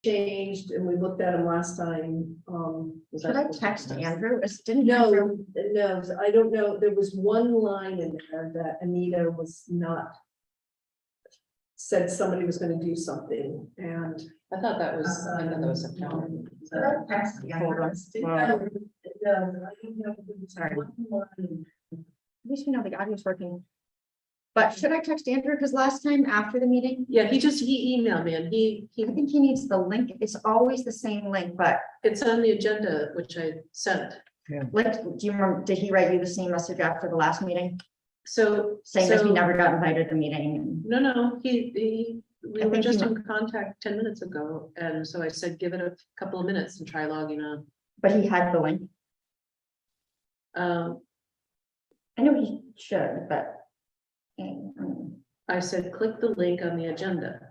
changed and we looked at them last time. Should I text Andrew? Didn't No, Andrew- no, I don't know. There was one line in there that Anita was not. Said somebody was gonna do something and. I thought that was September. Should I text Andrew? Sorry. At least we know the audio's working. But should I text Andrew? Because last time after the meeting, Yeah, he emailed me and I think he needs the link. It's always the same link, but it's on the agenda, which I sent. like, do you remember, did he write you the same message after the last meeting? So. Saying that he never got invited to the meeting? No, we I were think just he- in contact 10 minutes ago, and so I said, give it a couple of minutes and try logging on. But he had the link. Um, I know he should, but. I said, click the link on the agenda,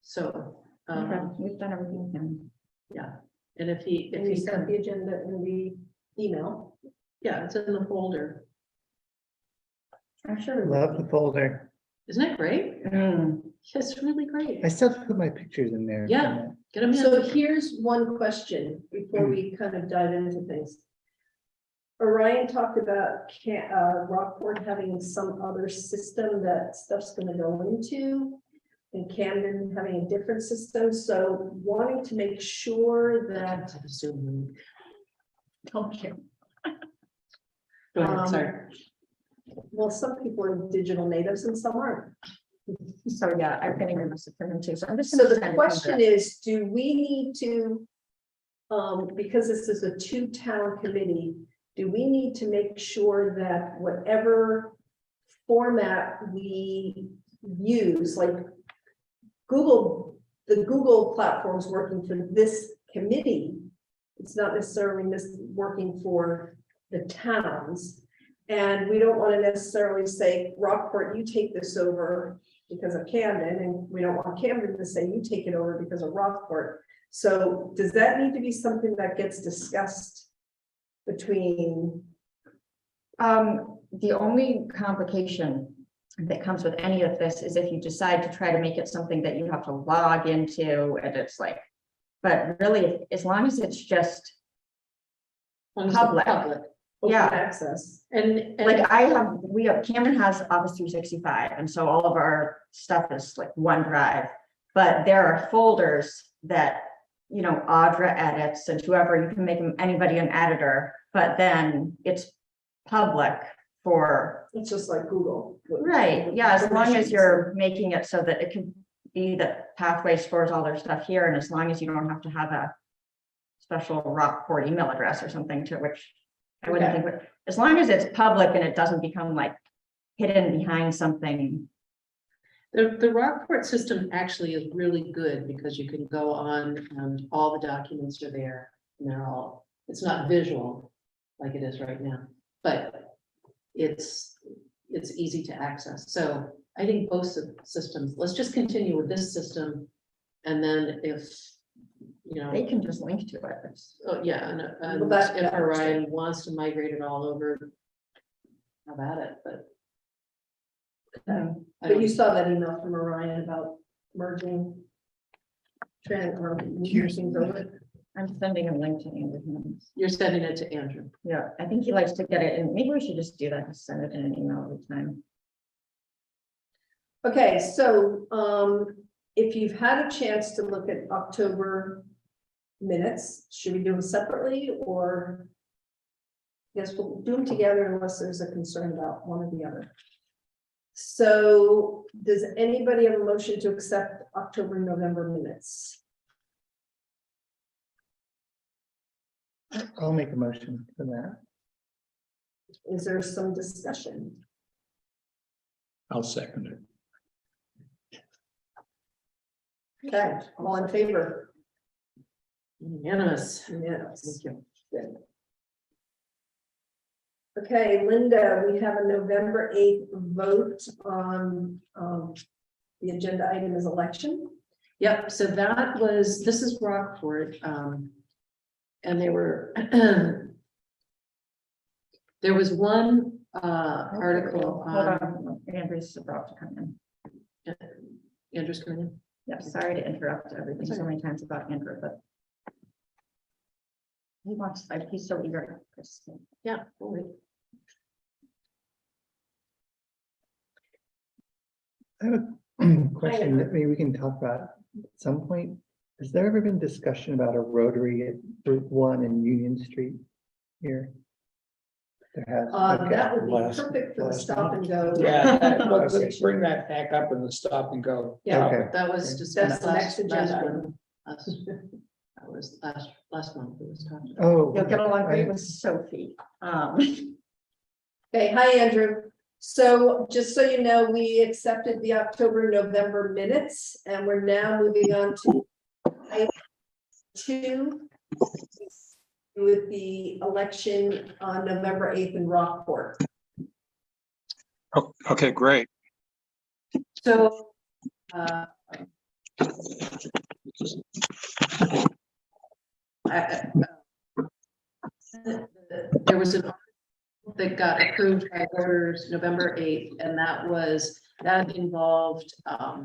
so, Okay, we've done everything. then. yeah. And if he And we sent can, the agenda in the email. yeah, it's in the folder. I'm sure. Love the folder. Isn't it great? Mm. It's really great. I still have to put my pictures in there. Yeah. Get them So in. here's one question before we kind of dive into things. Orion talked about Rockport having some other system that stuff's gonna go into. And Camden having a different system, so wanting to make sure that. Don't you? Go ahead, sorry. Well, some people are digital natives and some aren't. So, yeah, I'm getting a message from him too, so I'm just. So gonna the send it question over. is, do we need to? Because this is a two-town committee, do we need to make sure that whatever format we use, like Google, the Google platform's working for this committee. It's not necessarily working for the towns. And we don't want to necessarily say, Rockport, you take this over because of Camden, and we don't want Camden to say, you take it over because of Rockport. So does that need to be something that gets discussed between? The only complication that comes with any of this is if you decide to try to make it something that you have to log into, and it's like, but really, as long as it's just, Public. Open Yeah. access. And like Cameron has Office 365, and so all of our stuff is like OneDrive. But there are folders that, Audra edits, and whoever, you can make anybody an editor, but then it's public for, It's just like Google. right, yeah, as long as you're making it so that it can be that Pathway stores all their stuff here, and as long as you don't have to have a special Rockport email address or something to which I wouldn't think, but as long as it's public and it doesn't become like hidden behind something. the Rockport system actually is really good because you can go on and all the documents are there. And it's not visual like it is right now, but it's easy to access. So I think both systems, let's just continue with this system. And then if, They can just link to it. oh, yeah, and Well, that- if Orion wants to migrate it all over, how about it, but. I But don't- you saw that email from Orion about merging. Or using the. I'm sending a link to Andrew. You're sending it to Andrew. Yeah, I think he likes to get it, and maybe we should just do that, just send it in an email every time. Okay, so if you've had a chance to look at October minutes, should we do them separately or? Yes, we'll do them together unless there's a concern about one or the other. So does anybody have a motion to accept October, November minutes? I'll make a motion for that. Is there some discussion? I'll second it. Okay, all in favor? Unanimous. Yes. Thank you. Good. Okay, Linda, we have a November 8th vote on the agenda item is election. Yep, so this is Rockport, and they were, there was one, article Hold on, on, Andrew's about to come in. Andrew's coming in. Yeah, sorry to interrupt everything so many times about Andrew, but he wants, like, he's so eager to participate. Yeah. we'll wait. I have a question that maybe we can talk about at some point. Has there ever been discussion about a rotary at Route 1 and Union Street here? There has. Okay. That would be Last- perfect for the last stop and go. Yeah, let's conversation. bring that back up in the stop and go. Yeah, Okay. that was Okay. just. That's the next agenda item. That was last month it was talking. Oh. You'll get along great right. with Sophie. Okay, hi, Andrew. So just so you know, we accepted the October, November minutes, and we're now moving on to item 2 with the election on November 8th in Rockport. Oh, okay, great. So, there was an article that got approved by voters November 8th, and that involved a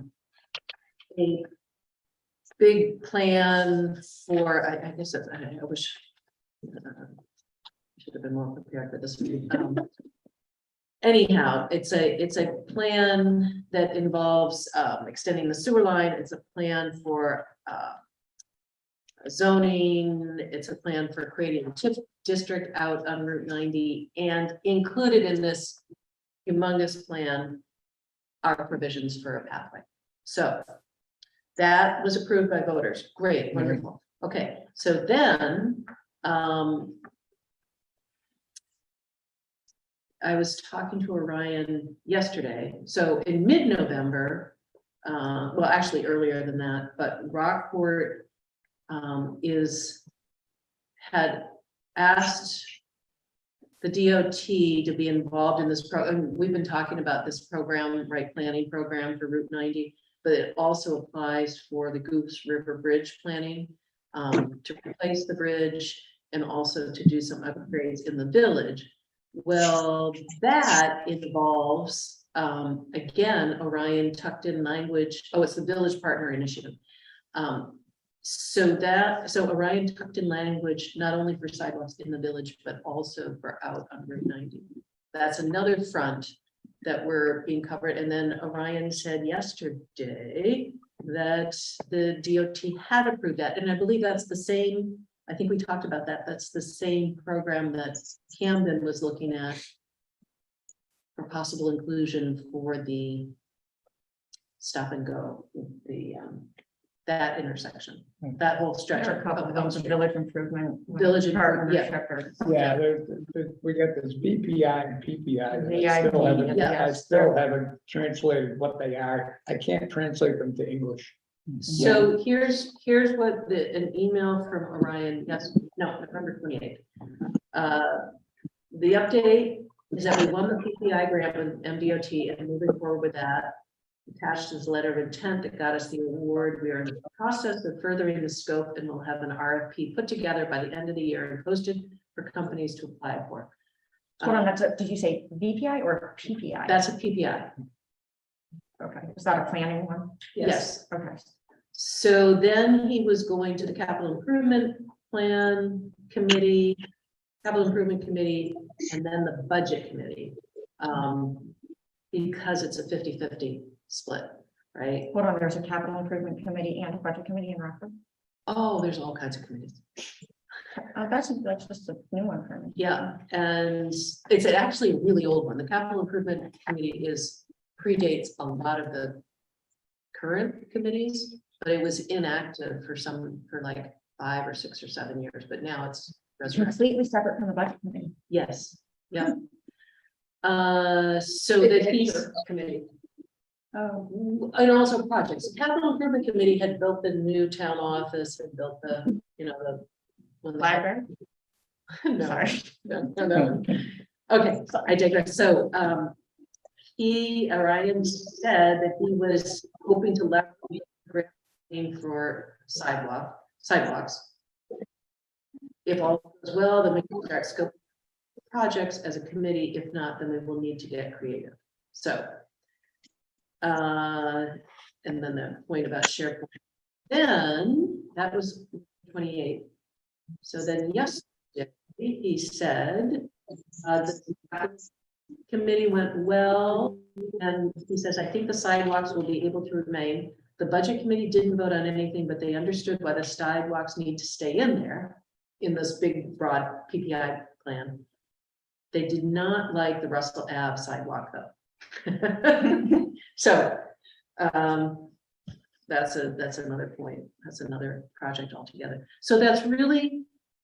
big plan for, I guess, I wish should have been more prepared for this. Anyhow, it's a plan that involves extending the sewer line. It's a plan for zoning. It's a plan for creating a TIF district out on Route 90, and included in this humongous plan are provisions for a pathway. So that was approved by voters. Great, wonderful. Okay, so then I was talking to Orion yesterday. So in mid-November, well, actually earlier than that, but Rockport had asked the DOT to be involved in this program. We've been talking about this program, right, planning program for Route 90, but it also applies for the Goose River Bridge planning to replace the bridge and also to do some upgrades in the village. Well, that involves, again, Orion tucked in language. Oh, it's the Village Partner Initiative. So Orion tucked in language, not only for sidewalks in the village, but also for out on Route 90. That's another front that we're being covered. And then Orion said yesterday that the DOT had approved that. And I believe that's the same, I think we talked about that. That's the same program that Camden was looking at for possible inclusion for the stop and go, that intersection, that whole stretch. There are a couple of those, village improvement. Village improvement, yeah. partnership or- Yeah, we got this VPI and PPI. that VIP, I still haven't translated what they are. I can't translate them to English. So here's what an email from Orion, November 28th. The update is that we won the PPI grant with MDOT and moving forward with that. Attached is a letter of intent that got us the award. We are in the process of furthering the scope and we'll have an RFP put together by the end of the year and posted for companies to apply for. Hold on, did you say VPI or PPI? That's a PPI. Okay, is that a planning one? Yes. Okay. So then he was going to the capital improvement plan committee, capital improvement committee, and then the budget committee. Because it's a 50-50 split, right? Hold on, there's a capital improvement committee and a budget committee in Rockford. Oh, there's all kinds of committees. That's just a new one for me. Yeah, and it's actually a really old one. The capital improvement committee predates a lot of the current committees, but it was inactive for like 5 or 6 or 7 years, but now it's resurrected. Completely separate from the budget committee. Yes, yeah. So that he's Committee. Oh. and also projects. The capital improvement committee had built the new town office and built the, Library? No, Sorry. no. Okay, I digress. So, Orion said that he was hoping to leverage for sidewalks. If all goes well, then we can start scoping projects as a committee. If not, then we will need to get creative. So, and then the point about SharePoint. Then, that was 28. So then yesterday, he said, the committee went well, and he says, I think the sidewalks will be able to remain. The budget committee didn't vote on anything, but they understood why the sidewalks need to stay in there in this big, broad PPI plan. They did not like the Russell Ave sidewalk, though. So, that's another point. That's another project altogether. So that's really,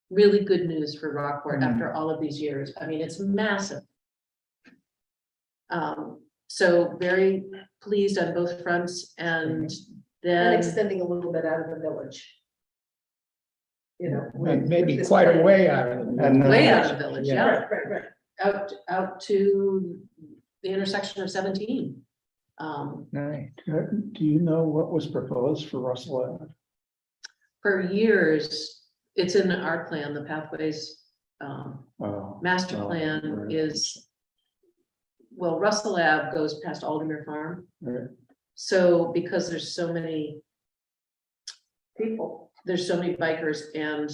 really good news for Rockport after all of these years. I mean, it's massive. So very pleased on both fronts, and And then, extending a little bit out of the village. You know. And maybe this quite a plan. way out of the. And, way out of the village, Yeah. yeah, Right. out to the intersection of 17. nice. Do you know what was proposed for Russell Ave? For years, it's in our plan, the pathways, Oh, master Oh, plan right. is. Well, Russell Ave goes past Aldermere Farm, right. so because there's so many People. bikers and,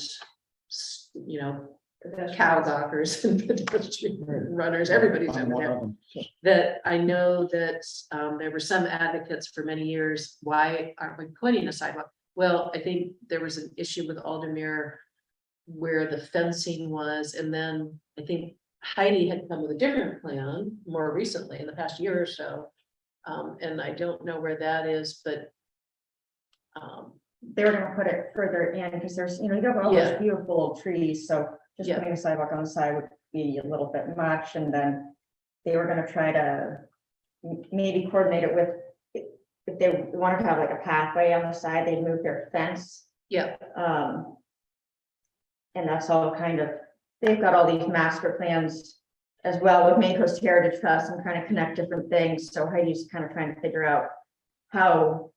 you know, pedestrians. cow gawkers and pedestrian Right. runners, everybody's I'm over one there. of them, so. That I know that there were some advocates for many years, why aren't we putting a sidewalk? Well, I think there was an issue with Aldermere where the fencing was, and then I think Heidi had come with a different plan more recently in the past year or so. And I don't know where that is, but They were gonna put it further in, because there's, you got all Yeah. those beautiful trees, so just Yeah. putting a sidewalk on the side would be a little bit much, and then they were gonna try to maybe coordinate it with, if they wanted to have like a pathway on the side, they'd move their fence. yeah, And that's all kind of, they've got all these master plans as well with Maine Coast Heritage Trust and trying to connect different things, so Heidi's kind of trying to figure out how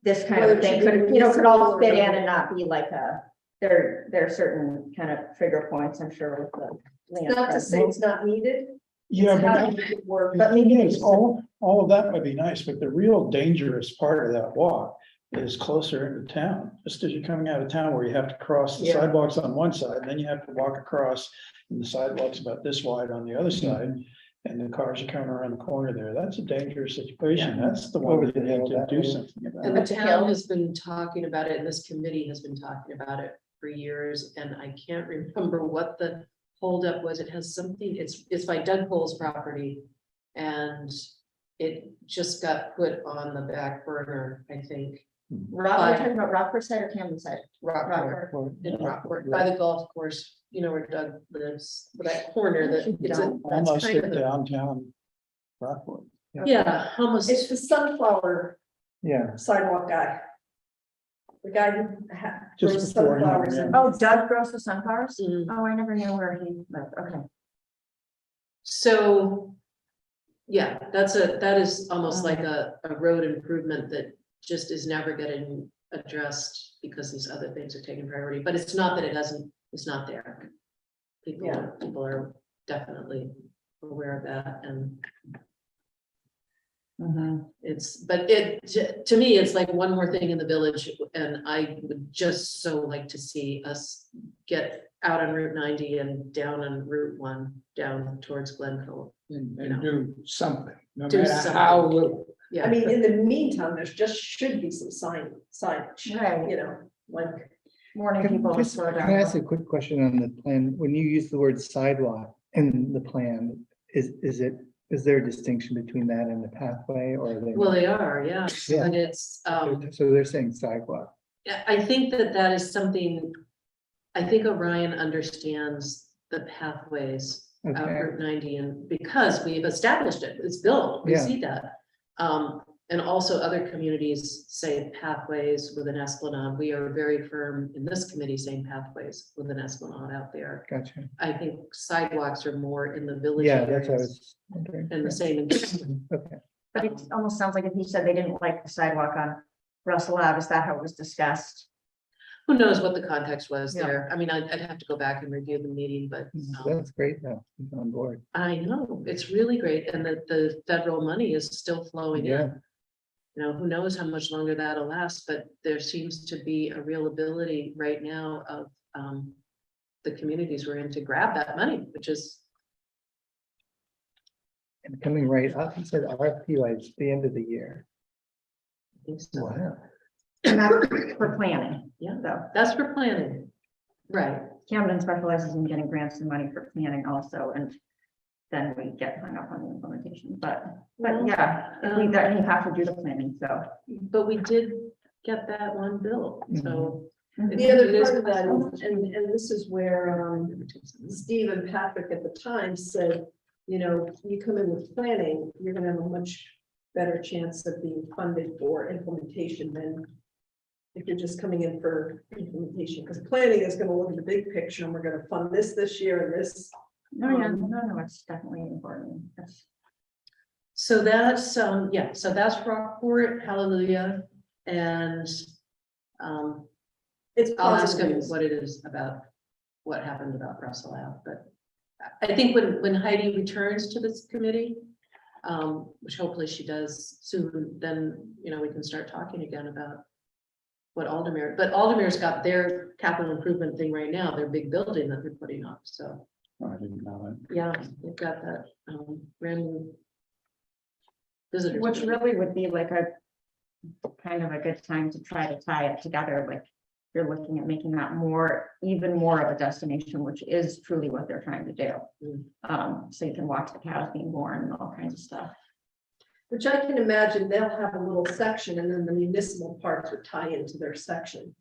this kind Whether of it thing should could, be could all municipal fit or- in and not be like there are certain kind of trigger points, I'm sure, with the land Not to trust. say it's not needed. Yeah, How but to make it work. But maybe they Yes, just- all of that would be nice, but the real dangerous part of that walk is closer into town. Just as you're coming out of town where you have to cross the Yeah. sidewalks on one side, and then you have to walk across, and the sidewalk's about this wide on the other side. And the cars are coming around the corner there. That's a dangerous situation. Yeah. That's the one Over we the need hill to that do way. something about. and the Up the town hill. has been talking about it, and this committee has been talking about it for years, and I can't remember what the holdup was. It has something, it's by Doug Cole's property. And it just got put on the back burner, I think. Rock, we're talking about Rockford side or Camden side? Rockport, Rockford. in Rockport, by the golf course, you know where Doug lives, that corner that it's a, that's Almost kind at of a- downtown Rockport. yeah, almost. It's the sunflower Yeah, sidewalk guy. The guy who Just grows before him, sunflowers. yeah. and- Oh, Doug grows the sunflowers? Mm. Oh, I never knew where he lived, okay. So, yeah, that is almost like a road improvement that just is never getting addressed because these other things are taking priority, but it's not that it doesn't, it's not there. Yeah. People are definitely aware of that, and but to me, it's like one more thing in the village, and I would just so like to see us get out on Route 90 and down on Route 1, down towards Glencoe. And You know. do something, no Do matter how something. little. Yeah. I mean, in the meantime, there's just should be some signage, Right. you know, like. Warning Can people to just- slow can I ask a down. quick question on the plan? When you use the word sidewalk in the plan, is there a distinction between that and the pathway, or are they? Well, they are, yeah, Yeah. and it's, So they're saying sidewalk. yeah, I think that is something, I think Orion understands the pathways of Okay, Route 90, and because we've established it, it's built, we Yeah. see that. And also other communities say pathways with an esplanade. We are very firm in this committee saying pathways with an esplanade out there. gotcha. I think sidewalks are more in the village Yeah, that's what I areas, was wondering. and the same in Okay, But it almost sounds like if he said they didn't like the sidewalk on Russell Ave, is that how it was discussed? who knows what the context was Yeah. there. I mean, I'd have to go back and review the meeting, but that's great though, he's on board. I know, it's really great, and that the federal money is still flowing Yeah. in. You know, who knows how much longer that'll last, but there seems to be a real ability right now of the communities we're in to grab that money, which is, And coming right up, he said RFP was the end of the year. I think so. Wow. And that's for planning. Yeah. So That's for planning. Right. Camden specializes in getting grants and money for planning also, and then we get hung up on the implementation, but yeah, we definitely have to do the planning, so. But we did get that one bill, so. The other part of that is, and this is where, Steve and Patrick at the time said, you know, you come in with planning, you're gonna have a much better chance of being funded for implementation than if you're just coming in for implementation, because planning is gonna look at the big picture, and we're gonna fund this year and this. No, yeah, no, it's definitely important. That's, So that's, yeah, so that's Rockport, hallelujah, and It's I'll ask him positive. what it is about, what happened about Russell Ave, but I think when Heidi returns to this committee, which hopefully she does soon, then, you know, we can start talking again about what Aldermere, but Aldermere's got their capital improvement thing right now, their big building that they're putting up, so, I didn't know yeah, they've got that, brand new visitors. which building. really would be like a kind of a good time to try to tie it together, like you're looking at making that even more of a destination, which is truly what they're trying to do. So you can watch the cows being born and all kinds of stuff. Which I can imagine they'll have a little section and then the municipal parts would tie into their section.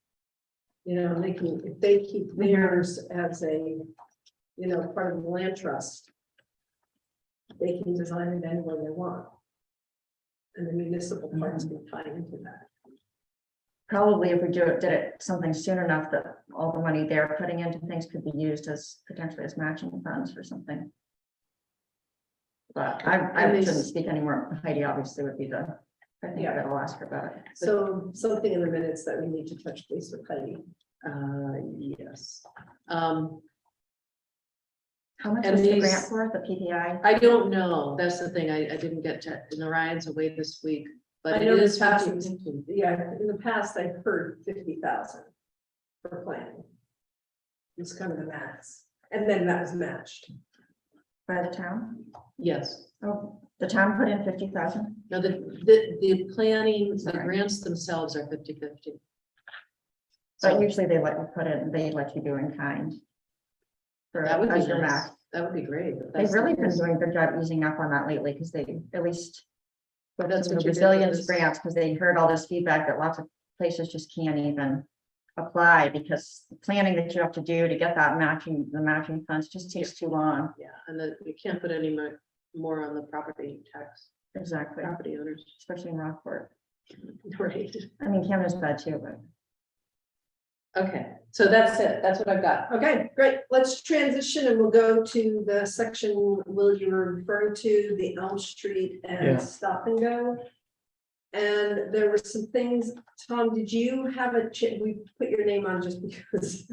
You know, they can, if they keep theirs as a, you know, part of the land trust, they can design it any way they want. And the municipal parts can tie into that. Probably if we did it something soon enough that all the money they're putting into things could be used as potentially as matching funds for something. But I And they- shouldn't speak anymore. Heidi obviously would be the, I think Yeah. I'll ask her about it. So something in the minutes that we need to touch base with Heidi. Yes. How much And was the these- grant for, the PPI? I don't know, that's the thing, I didn't get to, Orion's away this week, but I it know is this past- 50-50. Yeah, in the past, I've heard 50,000 for planning. It's kind of the max, and then that was matched. By the town? Yes, Oh, the town put in 50,000? no, the planning, the Sorry. grants themselves are 50-50. But usually they let you put it, they let you do in kind. For That would be as your nice. max. That would be great. but They've that's really not- been doing a good job easing up on that lately, because they at least. But That's that's the what you did with resilience this. grants, because they heard all this feedback that lots of places just can't even apply, because the planning that you have to do to get that the matching funds just takes too long. Yeah, and that you can't put any more on the property tax, Exactly, property owners. especially in Rockport. Right. I mean, Camden's bad too, but. Okay, so that's it, that's what I've got. Okay, great. Let's transition and we'll go to the section, Will, you were referring to the Elm Street Yeah. and Stop and Go. And there were some things, Tom, did you have we put your name on just because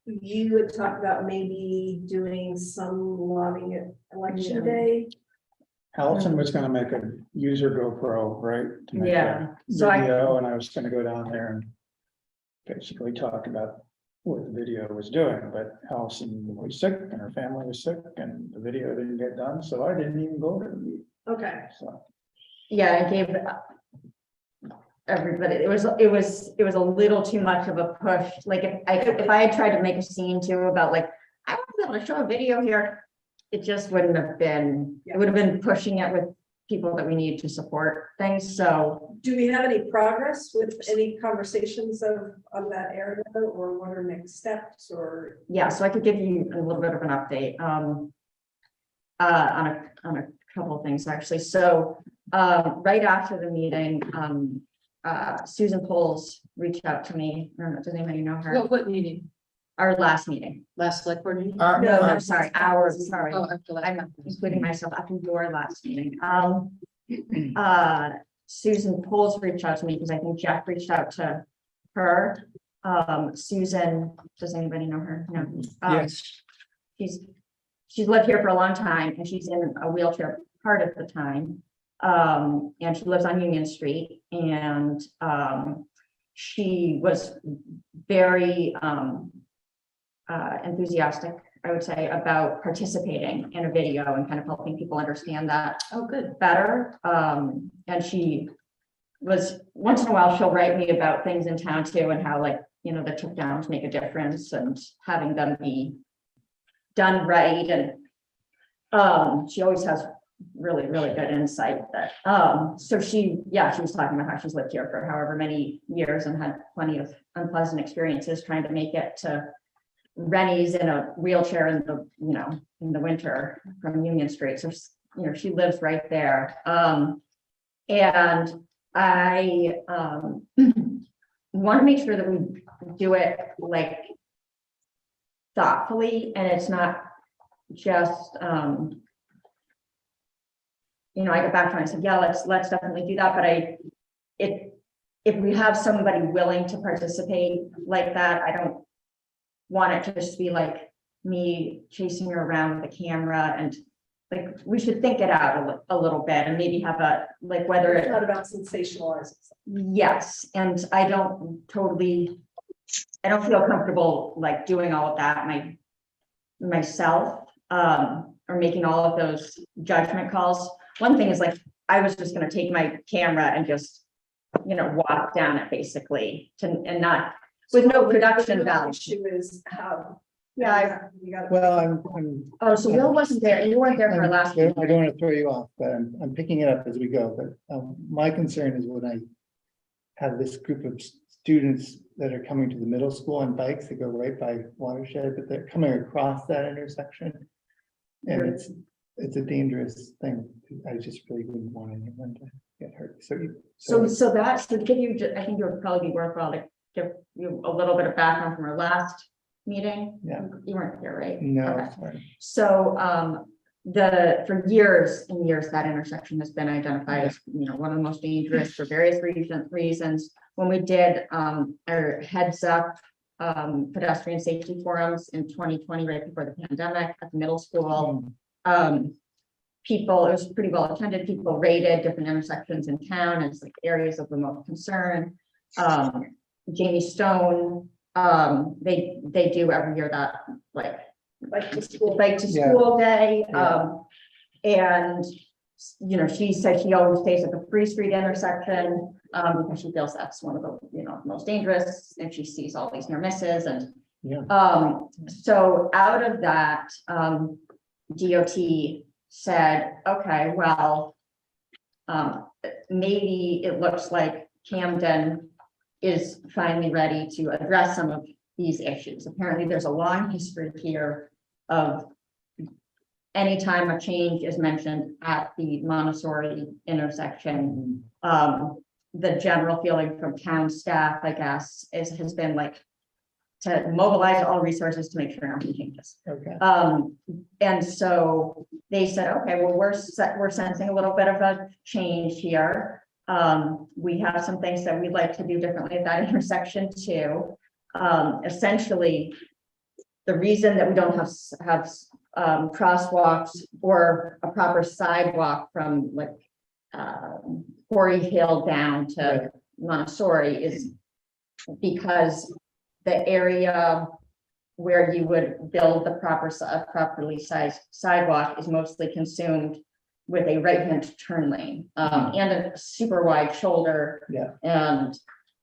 you had talked about maybe doing some lobbying at election Yeah. day. Allison was gonna make a user GoPro, right? to make a Yeah, so I- Video, and I was gonna go down there and basically talk about what the video was doing, but Allison was sick and her family was sick and the video didn't get done, so I didn't even go to the meeting, Okay, so. Yeah, I gave everybody, it was a little too much of a push. Like if I had tried to make a scene too about like, I want to be able to show a video here, it just wouldn't have been, it would have been pushing it with people that we need to support things. So do we have any progress with any conversations of that area, or what are next steps, or? yeah, so I could give you a little bit of an update on a couple of things actually. So right after the meeting, Susan Poles reached out to me. I don't know, does anybody know her? What meeting? Our last meeting. Last select board meeting? No, sorry, ours, sorry. Oh, after last. I'm including myself after your last meeting. Susan Poles reached out to me because I think Jeff reached out to her. Susan, does anybody know her? No. She's lived here for a long time and she's in a wheelchair part of the time. and she lives on Union Street, and she was very enthusiastic, I would say, about participating in a video and kind of helping people understand that Oh, good. better. And she was, once in a while, she'll write me about things in town too, and how, like, you know, the took downs make a difference and having them be done right. And she always has really, really good insight that, so she was talking about how she's lived here for however many years and had plenty of unpleasant experiences trying to make it to Rennie's in a wheelchair in the, you know, in the winter from Union Street. So, you know, she lives right there. And I want to make sure that we do it like thoughtfully, and it's not just, you know, I got back to her and I said, yeah, let's definitely do that. But if we have somebody willing to participate like that, I don't want it to just be like me chasing her around with a camera, and like, we should think it out a little bit and maybe have a, like, whether It's it, not about sensationalizing. yes, and I don't feel comfortable like doing all of that myself, or making all of those judgment calls. One thing is, like, I was just gonna take my camera and just, you know, walk down it basically and not, with no production The value. issue is how. Yeah, You got. Well, I'm. Oh, so Will wasn't there, you weren't there for our last. I don't want to throw you off, but I'm picking it up as we go, but my concern is when I have this group of students that are coming to the middle school on bikes that go right by Watershed, but they're coming across that intersection. And it's a dangerous thing. I just really wouldn't want anyone to get hurt. So So to give you, I think it would probably be worthwhile to give you a little bit of background from our last meeting. Yeah. You weren't here, right? no, Okay. sorry. So, for years and years, that intersection has been identified as, you know, one of the most dangerous for various reasons. When we did, our heads up, pedestrian safety forums in 2020, right before the pandemic at the middle school, people, it was pretty well attended, people rated different intersections in town as like areas of remote concern. Jamie Stone, they do every year that, like Like the school. bike to school day. And, you know, she said she always stays at the Free Street intersection, because she feels that's one of the, you know, most dangerous, and she sees all these near misses. And so out of that, DOT said, okay, well, maybe it looks like Camden is finally ready to address some of these issues. Apparently, there's a long history here of anytime a change is mentioned at the Montessori intersection, the general feeling from town staff, I guess, has been like to mobilize all resources to make sure nothing changes. Okay. And so they said, okay, well, we're sensing a little bit of a change here. We have some things that we'd like to do differently at that intersection too. Essentially, the reason that we don't have crosswalks or a proper sidewalk from like Quarry Hill down to Montessori is because the area where you would build the properly sized sidewalk is mostly consumed with a right-hand turn lane, and a super wide shoulder. Yeah. And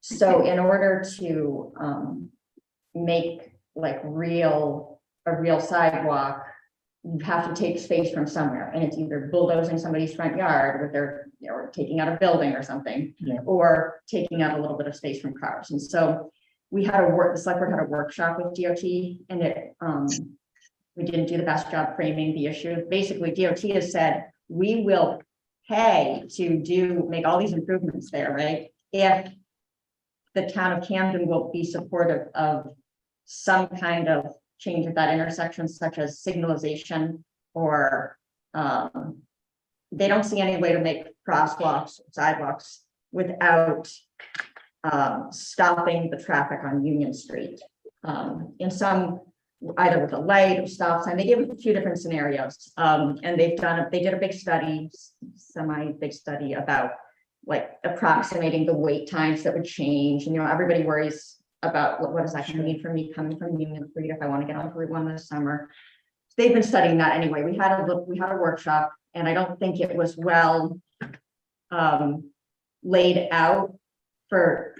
so in order to make like a real sidewalk, you have to take space from somewhere, and it's either bulldozing somebody's front yard with their, you know, or taking out a building or something, or taking out a little bit of space from cars. And so we had the select board had a workshop with DOT, and it, we didn't do the best job framing the issue. Basically, DOT has said, we will pay to make all these improvements there, right? If the town of Camden will be supportive of some kind of change at that intersection, such as signalization, or they don't see any way to make crosswalks, sidewalks without stopping the traffic on Union Street. In some either with a light or stop sign. They gave us a few different scenarios. And they did a big study, semi-big study about like approximating the wait times that would change. And, everybody worries about what does that mean for me coming from Union Street if I want to get on Route 1 this summer. They've been studying that anyway. We had a workshop, and I don't think it was well laid out for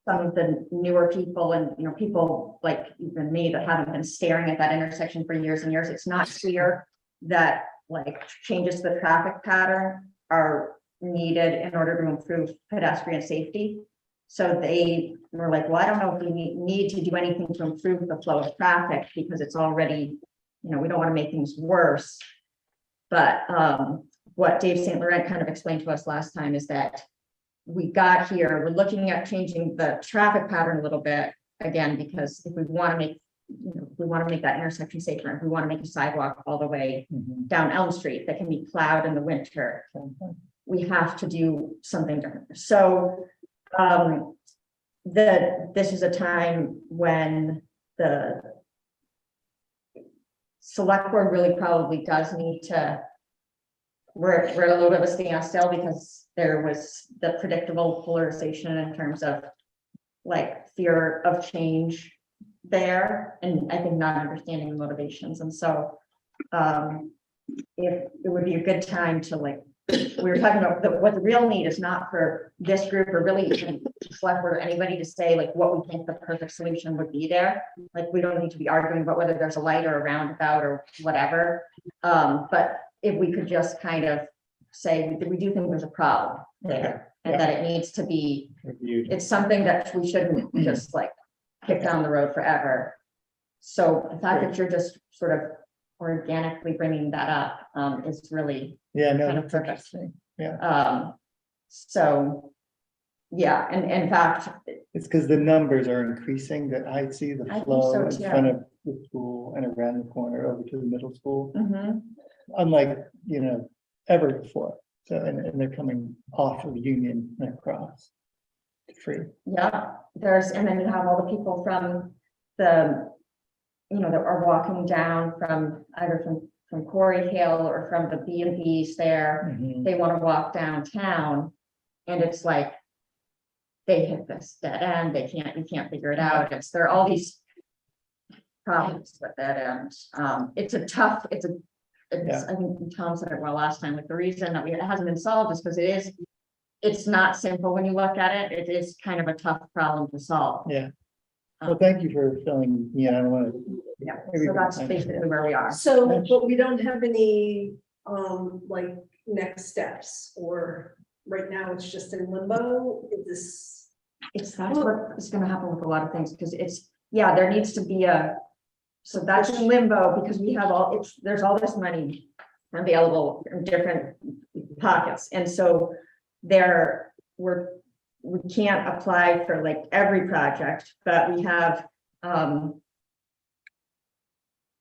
some of the newer people and, people like even me that haven't been staring at that intersection for years and years. It's not clear that like changes to the traffic pattern are needed in order to improve pedestrian safety. So they were like, well, I don't know if we need to do anything to improve the flow of traffic because it's already, we don't want to make things worse. But what Dave St. Laurent kind of explained to us last time is that we got here, we're looking at changing the traffic pattern a little bit again, because if we want to make, we want to make that intersection safer, if we want to make a sidewalk all the way down Elm Street that can be plowed in the winter, we have to do something different. So this is a time when the select board really probably does need to, we're at a little bit of a standstill because there was the predictable polarization in terms of like fear of change there, and I think not understanding the motivations. And so if it would be a good time to like, we were talking about what the real need is not for this group or really even select board or anybody to say like what we think the perfect solution would be there. Like we don't need to be arguing about whether there's a light or a roundabout or whatever. But if we could just kind of say we do think there's a problem there and that it needs to be, it's something that we shouldn't just like kick down the road forever. So the fact that you're just sort of organically bringing that up is really Yeah, no, kind of that's perfect. interesting. Yeah, So yeah, and in fact, it's because the numbers are increasing that I see the I think flow so, in too. front of the school and around the corner over to the middle school, mhm, unlike, ever before. So, and they're coming off of Union and across to Free. yeah, and then you have all the people from the, that are walking down from either from Quarry Hill or from the B&Bs there. They want to walk downtown, and it's like they hit this dead end. You can't figure it out. There are all these problems with that end. It's I think Tom said it well last time, like the reason that it hasn't been solved is because it's not simple when you look at it. It is kind of a tough problem to solve. Yeah. Well, thank you for filling me in. I don't want to. Yeah, so that's basically where we are. So, but we don't have any, like, next steps, or right now it's just in limbo, is this? That's what is gonna happen with a lot of things, because there needs to be so that's in limbo, because we have there's all this money available in different pockets, and so we can't apply for like every project, but we have,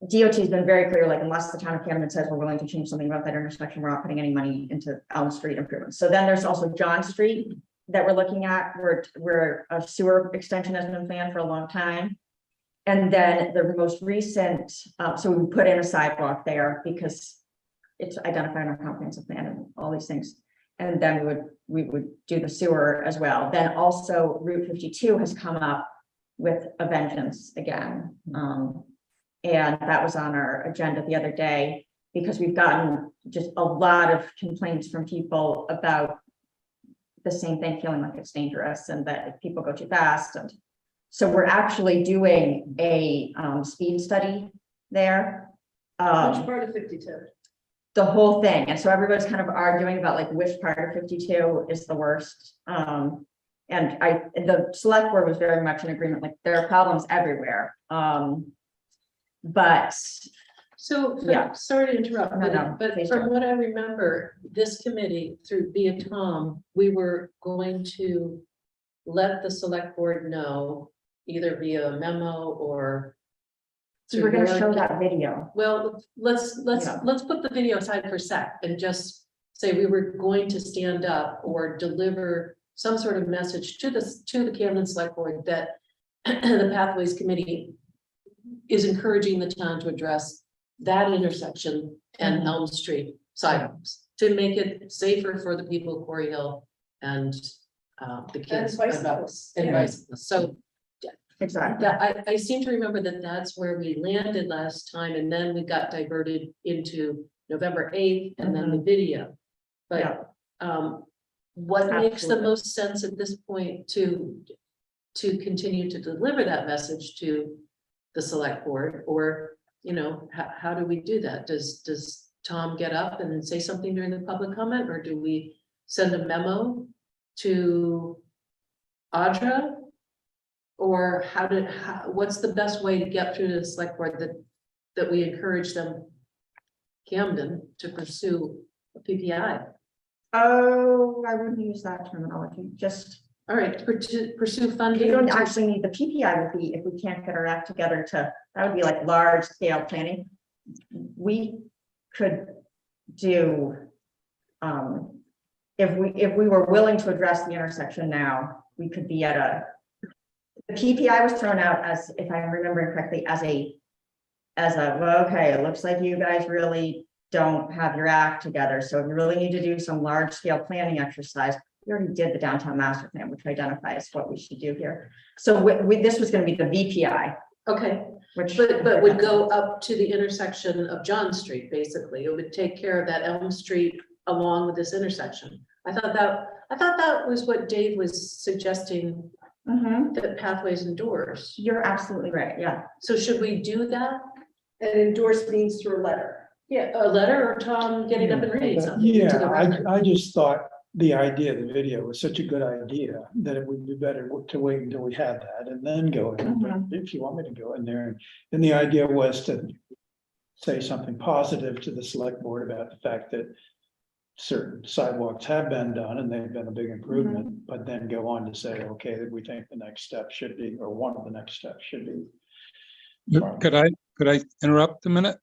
DOT has been very clear, like unless the town of Camden says we're willing to change something about that intersection, we're not putting any money into Elm Street improvements. So then there's also John Street that we're looking at, where a sewer extension has been planned for a long time. And then the most recent, so we put in a sidewalk there because it's identified in our comprehensive plan and all these things. And then we would do the sewer as well. Then also Route 52 has come up with a vengeance again. And that was on our agenda the other day, because we've gotten just a lot of complaints from people about the same thing, feeling like it's dangerous and that people go too fast. And so we're actually doing a speed study there. Which part of 52? The whole thing. And so everybody's kind of arguing about like which part of 52 is the worst. And the select board was very much in agreement, like there are problems everywhere. But So, Yeah. sorry to interrupt, No, but please from don't. what I remember, this committee via Tom, we were going to let the select board know either via a memo or. so we're gonna through show your- that video. Well, let's Yeah. put the video aside for a sec and just say we were going to stand up or deliver some sort of message to the Camden Select Board that the Pathways Committee is encouraging the town to address that intersection and Mhm. Elm Street sidewalks to make it safer for the people of Quarry Hill and the kids. bicyclists, And yeah. bicyclists. So Exactly. that, I seem to remember that that's where we landed last time, and then we got diverted into November 8th and then the video. Yeah. But, what makes the Absolutely. most sense at this point to continue to deliver that message to the select board? Or, you know, how do we do that? Does Tom get up and say something during the public comment, or do we send a memo to Audra? Or what's the best way to get through to the select board that we encourage them, Camden, to pursue a PPI? Oh, I wouldn't use that terminology, just, All right, pursue you funding. don't to- actually need, the PPI would be, if we can't get our act together to, that would be like large scale planning. We could do, if we were willing to address the intersection now, we could be at the PPI was thrown out as, if I'm remembering correctly, as a, well, okay, it looks like you guys really don't have your act together. So if you really need to do some large scale planning exercise, we already did the downtown master plan, which identifies what we should do here. So this was going to be the VPI, Okay, which. but would go up to the intersection of John Street, basically. It would take care of that Elm Street along with this intersection. I thought that was what Dave was suggesting, Mhm. that Pathways endorse. You're absolutely right, yeah. So should we do that? And endorse means through a letter. Yeah, a letter or Tom getting up and reading something to the Yeah, record? I just thought the idea of the video was such a good idea that it would be better to wait until we had that and then go in. But if you want me to go in there, and the idea was to say something positive to the select board about the fact that certain sidewalks have been done and they've been a big improvement, but then go on to say, okay, that we think the next step should be, or one of the next steps should be. Could I interrupt a minute?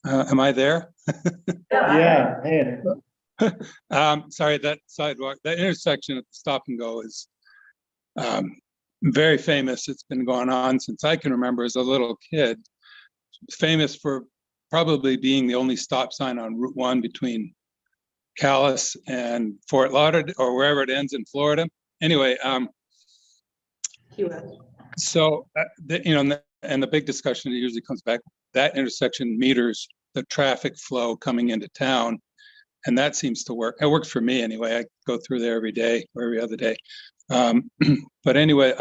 Am I there? Yeah, hey, Sorry, that sidewalk, that intersection at the stop and go is very famous. It's been going on since I can remember as a little kid. Famous for probably being the only stop sign on Route 1 between Calais and Fort Lauderdale, or wherever it ends in Florida. Anyway, QS. so, and the big discussion that usually comes back, that intersection meters the traffic flow coming into town. And that seems to work. It works for me anyway. I go through there every day or every other day. But anyway,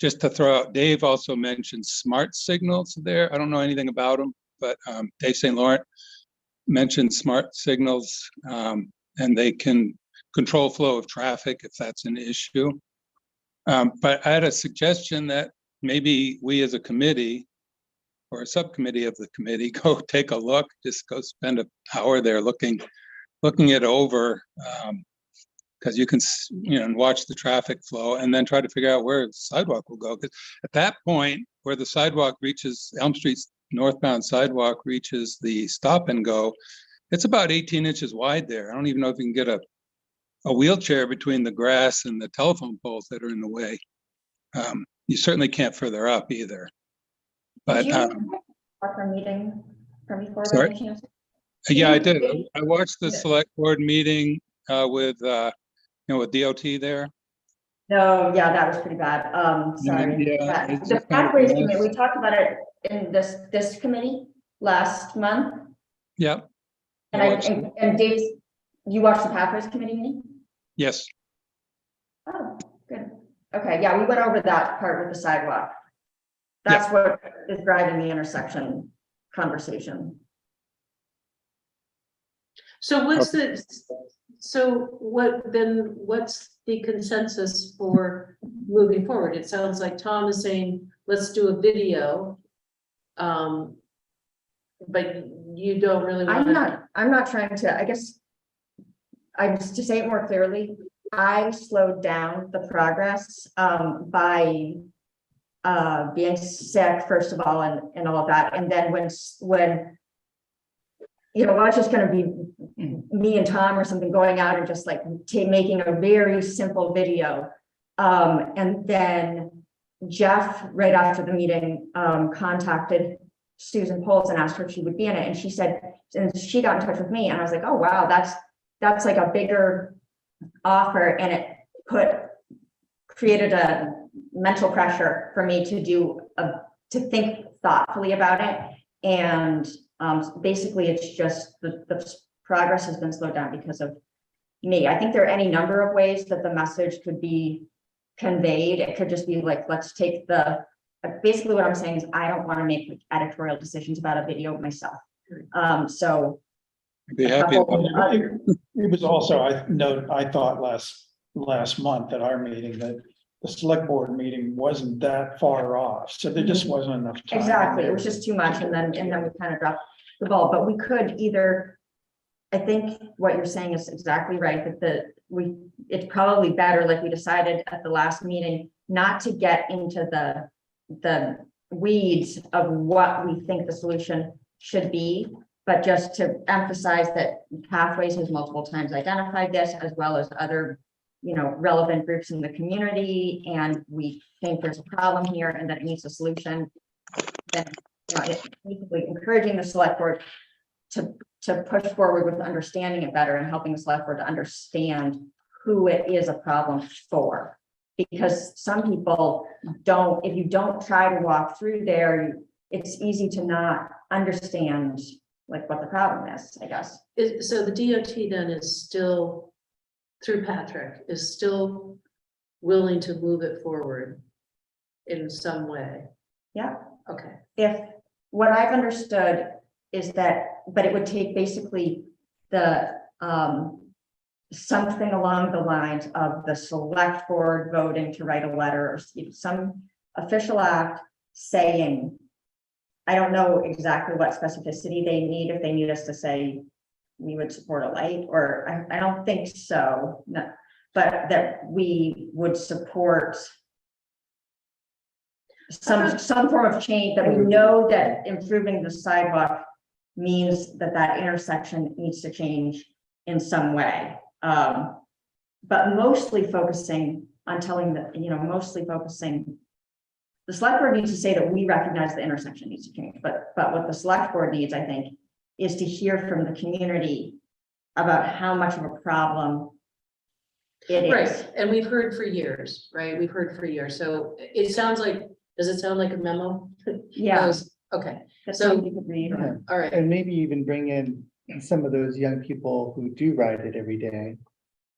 just to throw out, Dave also mentioned smart signals there. I don't know anything about them, but Dave St. Laurent mentioned smart signals, and they can control flow of traffic if that's an issue. But I had a suggestion that maybe we as a committee or a subcommittee of the committee go take a look, just go spend an hour there looking it over, because you can, and watch the traffic flow and then try to figure out where the sidewalk will go. Because at that point, where the sidewalk reaches, Elm Street's northbound sidewalk reaches the stop and go, it's about 18 inches wide there. I don't even know if you can get a wheelchair between the grass and the telephone poles that are in the way. You certainly can't further up either. But Did you watch our meeting from before? by Sorry? any chance? yeah, I did. I watched the select board meeting with with DOT there. No, yeah, that was pretty bad. Sorry. Yeah, That- it's The just kind of pathways nice. committee, we talked about it in this committee last month. Yeah. And I watched and Dave's, you watched the pathways committee meeting? Yes. Oh, good. Okay, yeah, we went over that part with the sidewalk. That's what is driving the intersection conversation. So what's what's the consensus for moving forward? It sounds like Tom is saying, let's do a video. But you don't really want I'm not trying to, I guess. To say it more clearly, I slowed down the progress by being sick, first of all, and all of that. And then when it's just gonna be me and Tom or something going out and just like making a very simple video. And then Jeff, right after the meeting, contacted Susan Poles and asked her if she would be in it, and she said, and she got in touch with me, and I was like, oh, wow, that's like a bigger offer, and it created a mental pressure for me to think thoughtfully about it. And basically, it's just the progress has been slowed down because of me. I think there are any number of ways that the message could be conveyed. It could just be like, let's take basically what I'm saying is I don't want to make like editorial decisions about a video myself. So I'd be happy about it. It was also, I thought last month at our meeting that the select board meeting wasn't that far off, so there just wasn't enough time. exactly, it was just too much, and then we kind of dropped the ball, but we could either, I think what you're saying is exactly right, that it's probably better, like we decided at the last meeting, not to get into the weeds of what we think the solution should be, but just to emphasize that Pathways has multiple times identified this, as well as other, relevant groups in the community, and we think there's a problem here and that it needs a solution. Then, basically encouraging the select board to push forward with understanding it better and helping the select board to understand who it is a problem for. Because some people don't, if you don't try to walk through there, it's easy to not understand like what the problem is, I guess. So the DOT then is still, through Patrick, is still willing to move it forward in some way? Yeah. Okay. If what I've understood is that, but it would take basically the something along the lines of the select board voting to write a letter or some official act saying, I don't know exactly what specificity they need, if they need us to say we would support a light, or I don't think so, no, but that we would support some form of change, that we know that improving the sidewalk means that intersection needs to change in some way. But mostly focusing on telling the, the select board needs to say that we recognize the intersection needs to change, but what the select board needs, I think, is to hear from the community about how much of a problem it is. Right, and we've heard for years, right? We've heard for years. So it sounds like, does it sound like a memo? Yeah, Okay, that so- somebody could read. Yeah. all right. And maybe even bring in some of those young people who do ride it every day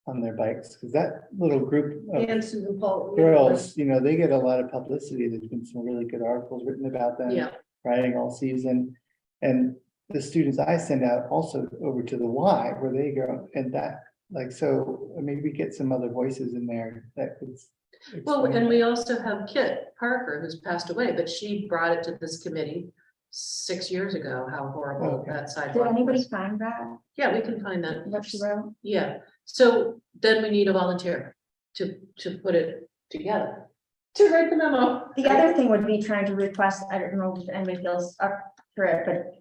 on their bikes, because that little group of And Susan Paul. girls, they get a lot of publicity. There's been some really good articles written about them. Yeah, Riding all season. And the students I send out also over to the Y where they go, and that, so maybe we get some other voices in there that could. well, explain and that. we also have Kit Parker, who's passed away, but she brought it to this committee 6 years ago, how horrible Okay. that Did sidewalk anybody was. find that, Yeah, we can find that. what she wrote? Yeah, so then we need a volunteer to put it together, to write the memo. The other thing would be trying to request, I don't know if anybody feels up for it, but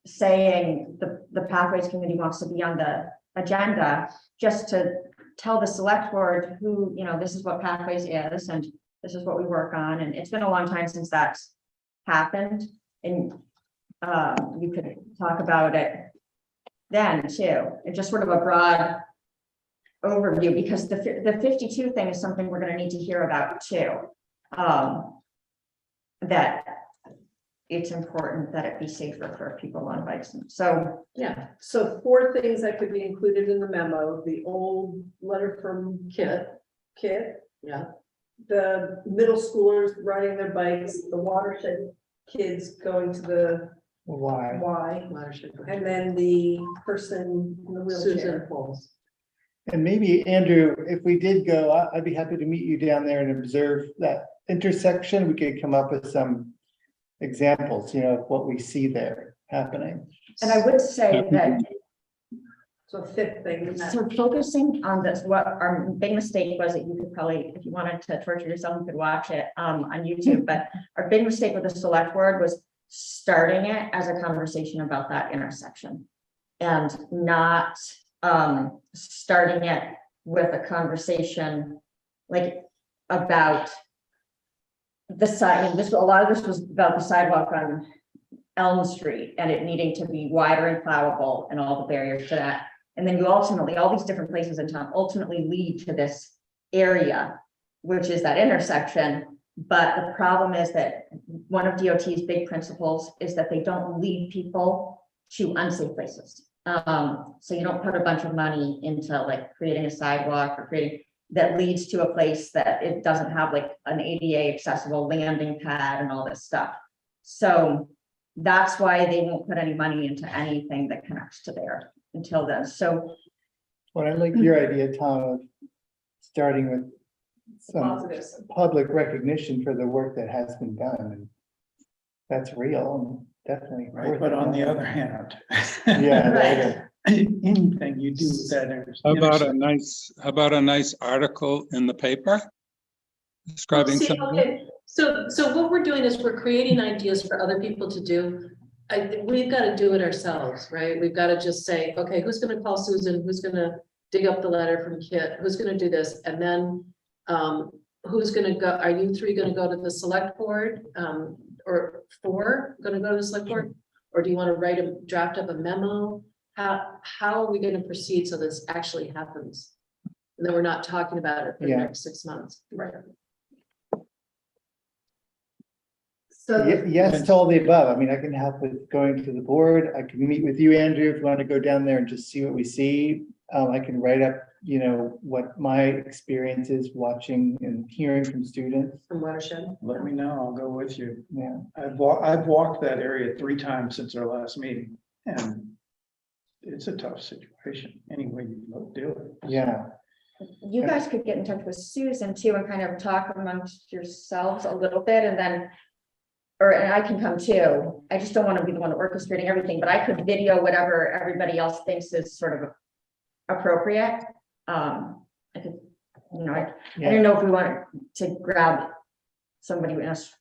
saying the Pathways Committee wants to be on the agenda, just to tell the select board who, this is what Pathways is, and this is what we work on, and it's been a long time since that's happened, and you could talk about it then too, and just sort of a broad overview, because the 52 thing is something we're gonna need to hear about too. That it's important that it be safer for people on bikes, so, Yeah, So 4 things that could be included in the memo: the old letter from Kit, yeah, the middle schoolers riding their bikes, the watershed kids going to the Why? Y, watershed. and then the person in the Susan wheelchair. Poles. And maybe, Andrew, if we did go, I'd be happy to meet you down there and observe that intersection. We could come up with some examples, of what we see there happening. and I would say that, So 5th thing. in that. so focusing on this, what our big mistake was, that you could probably, if you wanted to torture yourself, you could watch it on YouTube, but our big mistake with the select board was starting it as a conversation about that intersection, and not starting it with a conversation like about the side, a lot of this was about the sidewalk on Elm Street and it needing to be wider and plowable and all the barriers to that. And then you ultimately, all these different places in town ultimately lead to this area, which is that intersection. But the problem is that one of DOT's big principles is that they don't lead people to unsafe places. So you don't put a bunch of money into like creating a sidewalk or creating that leads to a place that it doesn't have like an ADA accessible landing pad and all this stuff. So that's why they won't put any money into anything that connects to there until then. So Well, I like your idea, Tom, of starting with some Positives. public recognition for the work that has been done, and that's real, and definitely. Right, worth but it. on the other hand. Yeah, Right. Anything you do with that. How about a nice article in the paper? Describing See, some. okay, so what we're doing is we're creating ideas for other people to do. I think we've got to do it ourselves, right? We've got to just say, okay, who's gonna call Susan? Who's gonna dig up the letter from Kit? Who's gonna do this? And then, who's gonna go, are you three gonna go to the select board? Or four gonna go to the select board? Or do you want to draft up a memo? How are we gonna proceed so this actually happens? And then we're not talking about it for the Yeah. next 6 months. Right. So, Yes, to all the above. I mean, I can help with going to the board. I can meet with you, Andrew, if you want to go down there and just see what we see. I can write up, what my experience is watching and hearing from students. From Watershed. Let me know, I'll go with you. Yeah, I've walked that area 3 times since our last meeting, and it's a tough situation, any way you do it. yeah. you guys could get in touch with Susan too and kind of talk amongst yourselves a little bit and then. And I can come too. I just don't want to be the one orchestrating everything, but I could video whatever everybody else thinks is sort of appropriate. I could, I don't know if we want to grab somebody else.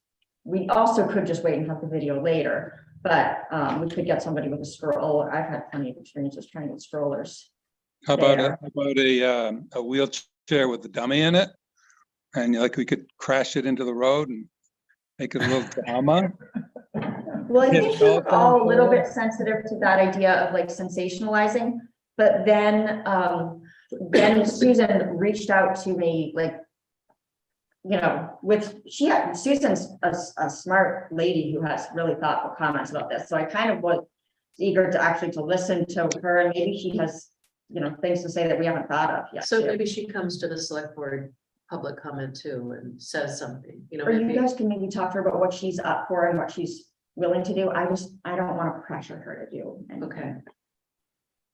We also could just wait and have the video later, but we could get somebody with a stroller. I've had plenty of experiences trying with strollers. How about there. a wheelchair with a dummy in it? And we could crash it into the road and make it a little drama. Well, I Yeah, think we're telephone all a little pole. bit sensitive to that idea of like sensationalizing, but then Susan reached out to me, like, Susan's a smart lady who has really thoughtful comments about this, so I kind of was eager to listen to her, and maybe she has, things to say that we haven't thought of yet. So too. maybe she comes to the select board public comment too and says something, Or you maybe. guys can maybe talk to her about what she's up for and what she's willing to do. I don't want to pressure her to do anything. Okay.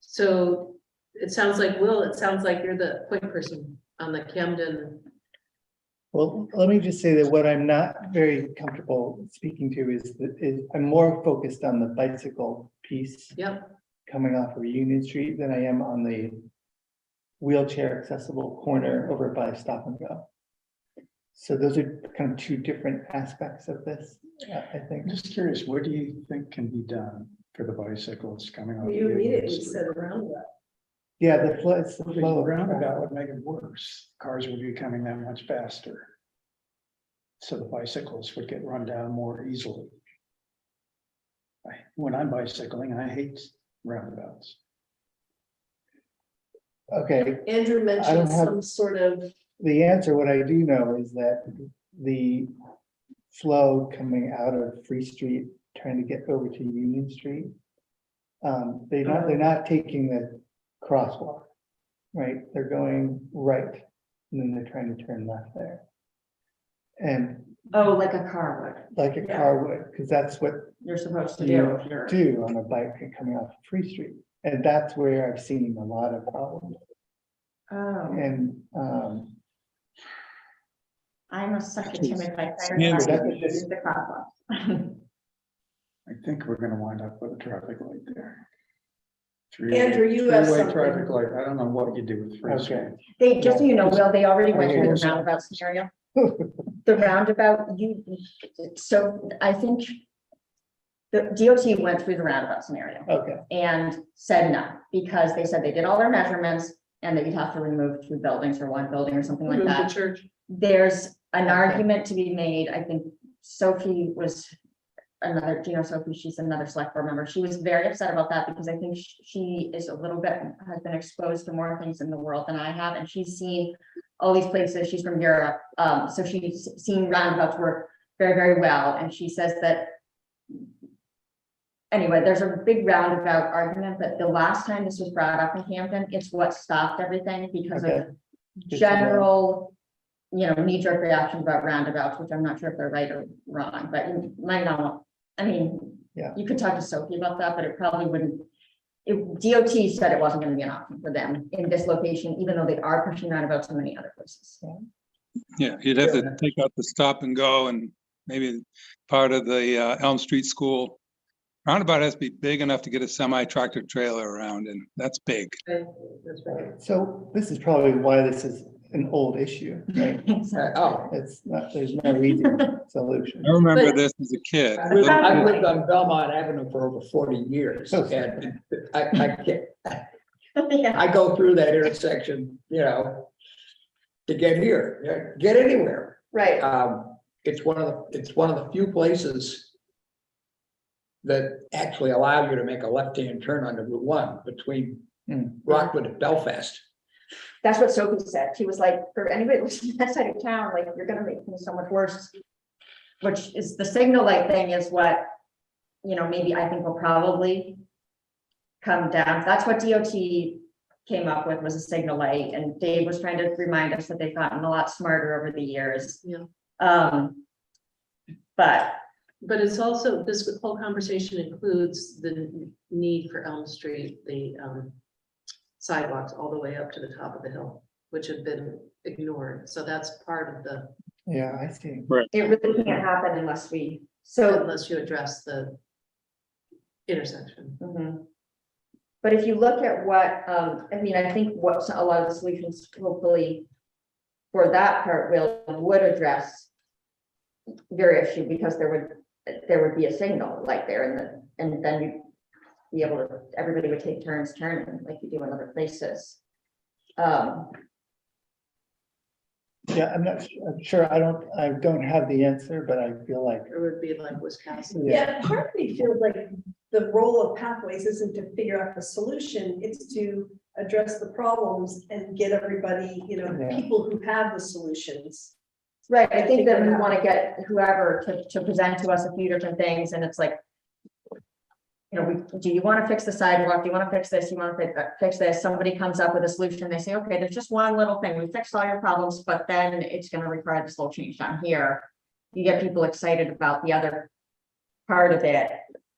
So it sounds like, Will, you're the point person on the Camden. Well, let me just say that what I'm not very comfortable speaking to is I'm more focused on the bicycle piece Yep, coming off of Union Street than I am on the wheelchair accessible corner over by Stop and Go. So those are kind of 2 different aspects of this, I think. I'm just curious, what do you think can be done for the bicycles coming off? you the immediately Union Street? said around that. Yeah, it's the The flow of roundabout traffic. would make it worse. Cars would be coming that much faster. So the bicycles would get run down more easily. When I'm bicycling, I hate roundabouts. Okay, Andrew I mentioned don't have- some sort of, the answer, what I do know is that the flow coming out of Free Street, trying to get over to Union Street. They're not taking the crosswalk, right? They're going right, and then they're trying to turn left there. And Oh, like a car would, like a Yeah. car would, because that's what you're supposed to you do if you're. do on a bike coming off Free Street. And that's where I've seen a lot of problems. Oh, And, I'm such a timid biker. Yeah, I that's hate just- using the crosswalk. I think we're gonna wind up with a traffic light there. Andrew, you have Three-way something. traffic light. I don't know what you do with Free okay. Street. They, just so you know, Will, they already went through the Okay. roundabout scenario. The roundabout, so I think the DOT went through the roundabout scenario Okay, and said no, because they said they did all their measurements and that you'd have to remove 2 buildings or 1 building or something like move the that. church. There's an Okay. argument to be made. I think Sophie was another, Sophie, she's another select board member. She was very upset about that because I think she is a little bit, has been exposed to more things in the world than I have, and she's seen all these places. She's from Europe, so she's seen roundabouts work very, very well, and she says that anyway, there's a big roundabout argument, but the last time this was brought up in Camden, it's what stopped everything because Okay. of general, knee-jerk reaction about roundabouts, which I'm not sure if they're right or wrong, but you might not. I mean, Yeah. you could talk to Sophie about that, but it probably wouldn't. DOT said it wasn't gonna be an option for them in this location, even though they are pushing roundabouts in many other places. Yeah, you'd have to take out the stop and go and maybe part of the Elm Street School. Roundabout has to be big enough to get a semi-tractor trailer around, and that's big. That's right. So this is probably why this is an old issue, right? Oh, It's not, there's no easy solution. I remember But- this as a kid. I've lived on Belmont Avenue for over 40 years, and I can't, Yeah, I go through that intersection, to get here, get anywhere. right. It's one of the few places that actually allow you to make a left-hand turn onto Route 1 between Rockwood and Belfast. That's what Sophie said. She was like, for anybody who lives in that side of town, like, you're gonna make things so much worse. Which is the signal light thing is what, maybe I think will probably come down. That's what DOT came up with, was a signal light, and Dave was trying to remind us that they've gotten a lot smarter over the years. Yeah. But But it's also, this whole conversation includes the need for Elm Street, the sidewalks all the way up to the top of the hill, which have been ignored. So that's part of the, Yeah, I see. it really can't happen unless so. unless you address the intersection. Mhm. But if you look at what, I think what a lot of the solutions hopefully for that part would address your issue, because there would be a signal like there, and then you'd be able to, everybody would take turns turning like you do in other places. Yeah, I'm sure, I don't have the answer, but I feel like, It would be like Wisconsin. yeah, Yeah, part of me feels like the role of pathways isn't to figure out the solution, it's to address the problems and get everybody, Yeah. people who have the solutions. Right, I think that we want to get whoever to present to us a few different things, and it's like, do you want to fix the sidewalk? Do you want to fix this? You want to fix this? Somebody comes up with a solution. They say, okay, there's just one little thing. We fixed all your problems, but then it's going to require this little change down here. You get people excited about the other part of it.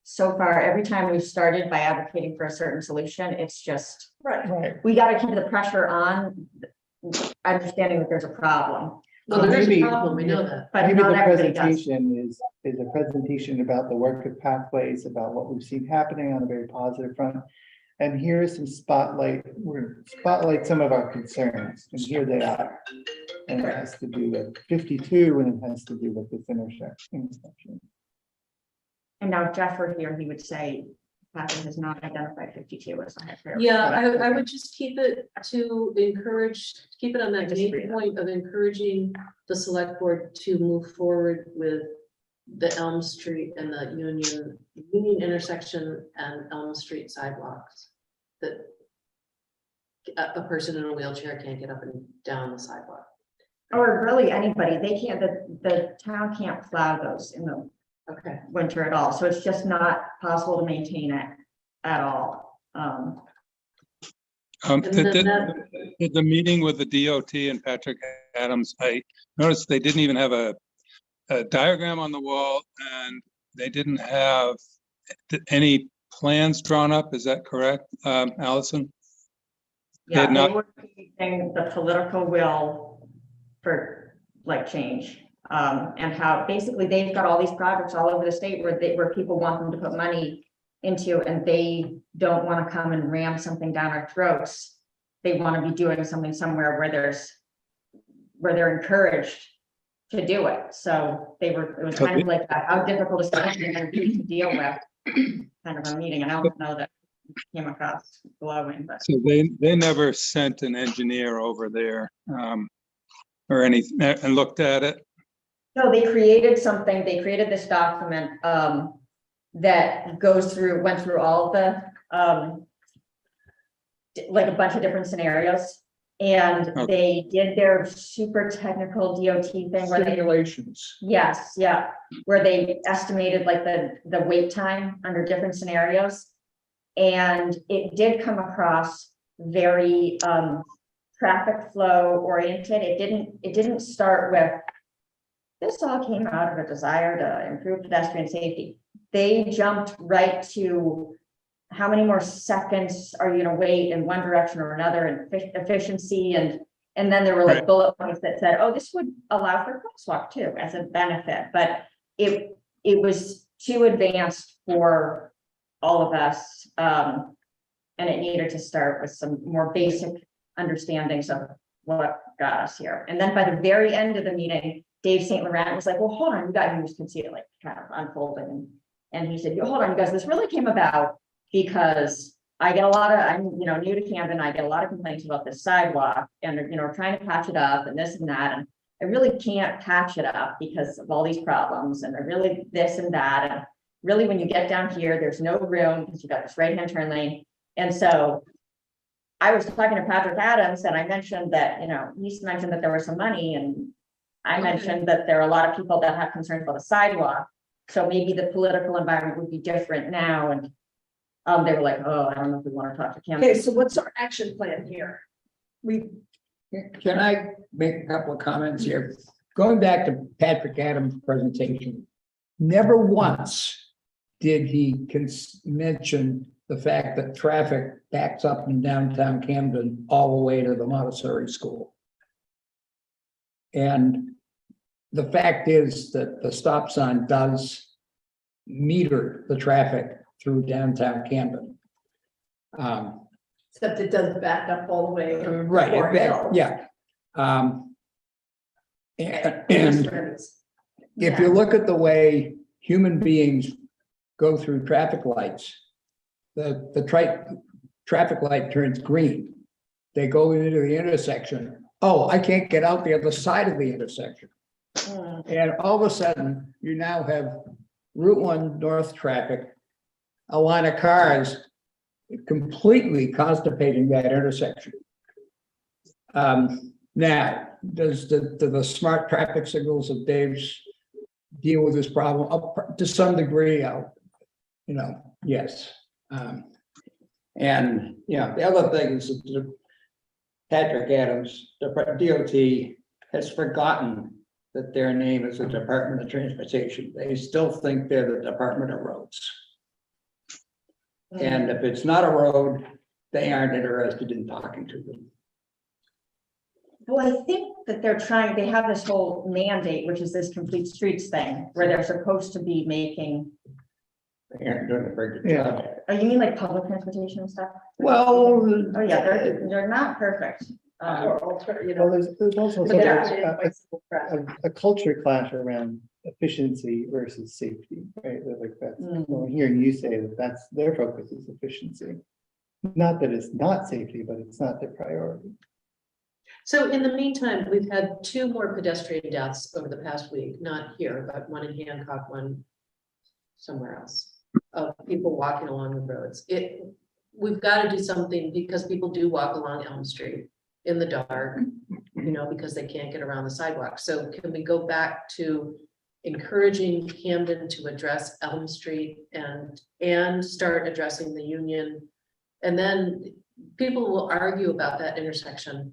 So far, every time we've started by advocating for a certain solution, it's just, Right. right. we got to keep the pressure on, understanding that there's a problem. Well, there is a Maybe- problem, we know that. But Maybe not the everybody does. presentation is a presentation about the work of Pathways, about what we've seen happening on a very positive front. And here is some spotlight some of our concerns, and here they are. And it has to do with 52, and it has to do with this intersection. And now if Jeff were here, he would say, Patrick has not identified 52 as a high priority. Yeah, I would just keep it on that main point of encouraging the select board to move forward with the Elm Street and the Union intersection and Elm Street sidewalks. That a person in a wheelchair can't get up and down the sidewalk. Or really anybody, they can't, the town can't plow those in the Okay, winter at all, so it's just not possible to maintain it at all. and then Did the meeting with the DOT and Patrick Adams, I noticed they didn't even have a diagram on the wall, and they didn't have any plans drawn up. Is that correct, Allison? Yeah, not- they were using the political will for like change. And how basically they've got all these projects all over the state where people want them to put money into, and they don't want to come and ram something down our throats. They want to be doing something somewhere where they're encouraged to do it. So it was kind of like how difficult is something to deal with, kind of a meeting. And I don't know that it came across glowing, but So they never sent an engineer over there. or any, and looked at it? No, they created something, they created this document, that went through all the, like a bunch of different scenarios. And Okay. they did their super technical DOT thing where they, Simulations. yes, yeah, where they estimated like the wait time under different scenarios. And it did come across very, traffic flow oriented. It didn't start with, this all came out of a desire to improve pedestrian safety. They jumped right to how many more seconds are you gonna wait in one direction or another, and efficiency, and then there were like Right. bullet points that said, oh, this would allow for crosswalk too as a benefit, but it was too advanced for all of us. And it needed to start with some more basic understandings of what got us here. And then by the very end of the meeting, Dave St. Laurent was like, well, hold on, you guys can see it like kind of unfolding. And he said, hold on, you guys, this really came about because I get a lot of, I'm, new to Camden, I get a lot of complaints about this sidewalk and, trying to patch it up and this and that. And I really can't patch it up because of all these problems and they're really this and that. And really, when you get down here, there's no room because you got this right-hand turn lane. And so I was talking to Patrick Adams and I mentioned that, he mentioned that there was some money, and I mentioned that there are a lot of people that have concerns about the sidewalk. So maybe the political environment would be different now. And they were like, oh, I don't know if we want to talk to Kim. Okay, so what's our action plan here? Can I make a couple of comments here? Going back to Patrick Adams' presentation, never once did he mention the fact that traffic backs up in downtown Camden all the way to the Montessori school. And the fact is that the stop sign does meter the traffic through downtown Camden. Except it does back up all the way. Right, Fort Hill. yeah. And Concerns. if you look at the way human beings go through traffic lights, the traffic light turns green. They go into the intersection. Oh, I can't get out the other side of the intersection. And all of a sudden, you now have Route 1 North traffic, a line of cars completely constipating that intersection. Now, do the smart traffic signals of Dave's deal with this problem? To some degree, yes. And, the other thing is that Patrick Adams, the DOT has forgotten that their name is the Department of Transportation. They still think they're the Department of Roads. And if it's not a road, they aren't interested in talking to them. Well, I think that they have this whole mandate, which is this complete streets thing, where they're supposed to be making, They aren't doing a very good job at it. oh, you mean like public transportation and stuff? Well. Oh, yeah, they're not perfect. Or alter, Well, there's also But sort they're of a culture clash around efficiency versus safety, right? Like that's, well, hearing you say that that's their focus is efficiency. Not that it's not safety, but it's not their priority. So in the meantime, we've had 2 more pedestrian deaths over the past week, not here, but one in Hancock, one somewhere else, of people walking along the roads. We've got to do something because people do walk along Elm Street in the dark, because they can't get around the sidewalk. So can we go back to encouraging Camden to address Elm Street and start addressing the Union? And then people will argue about that intersection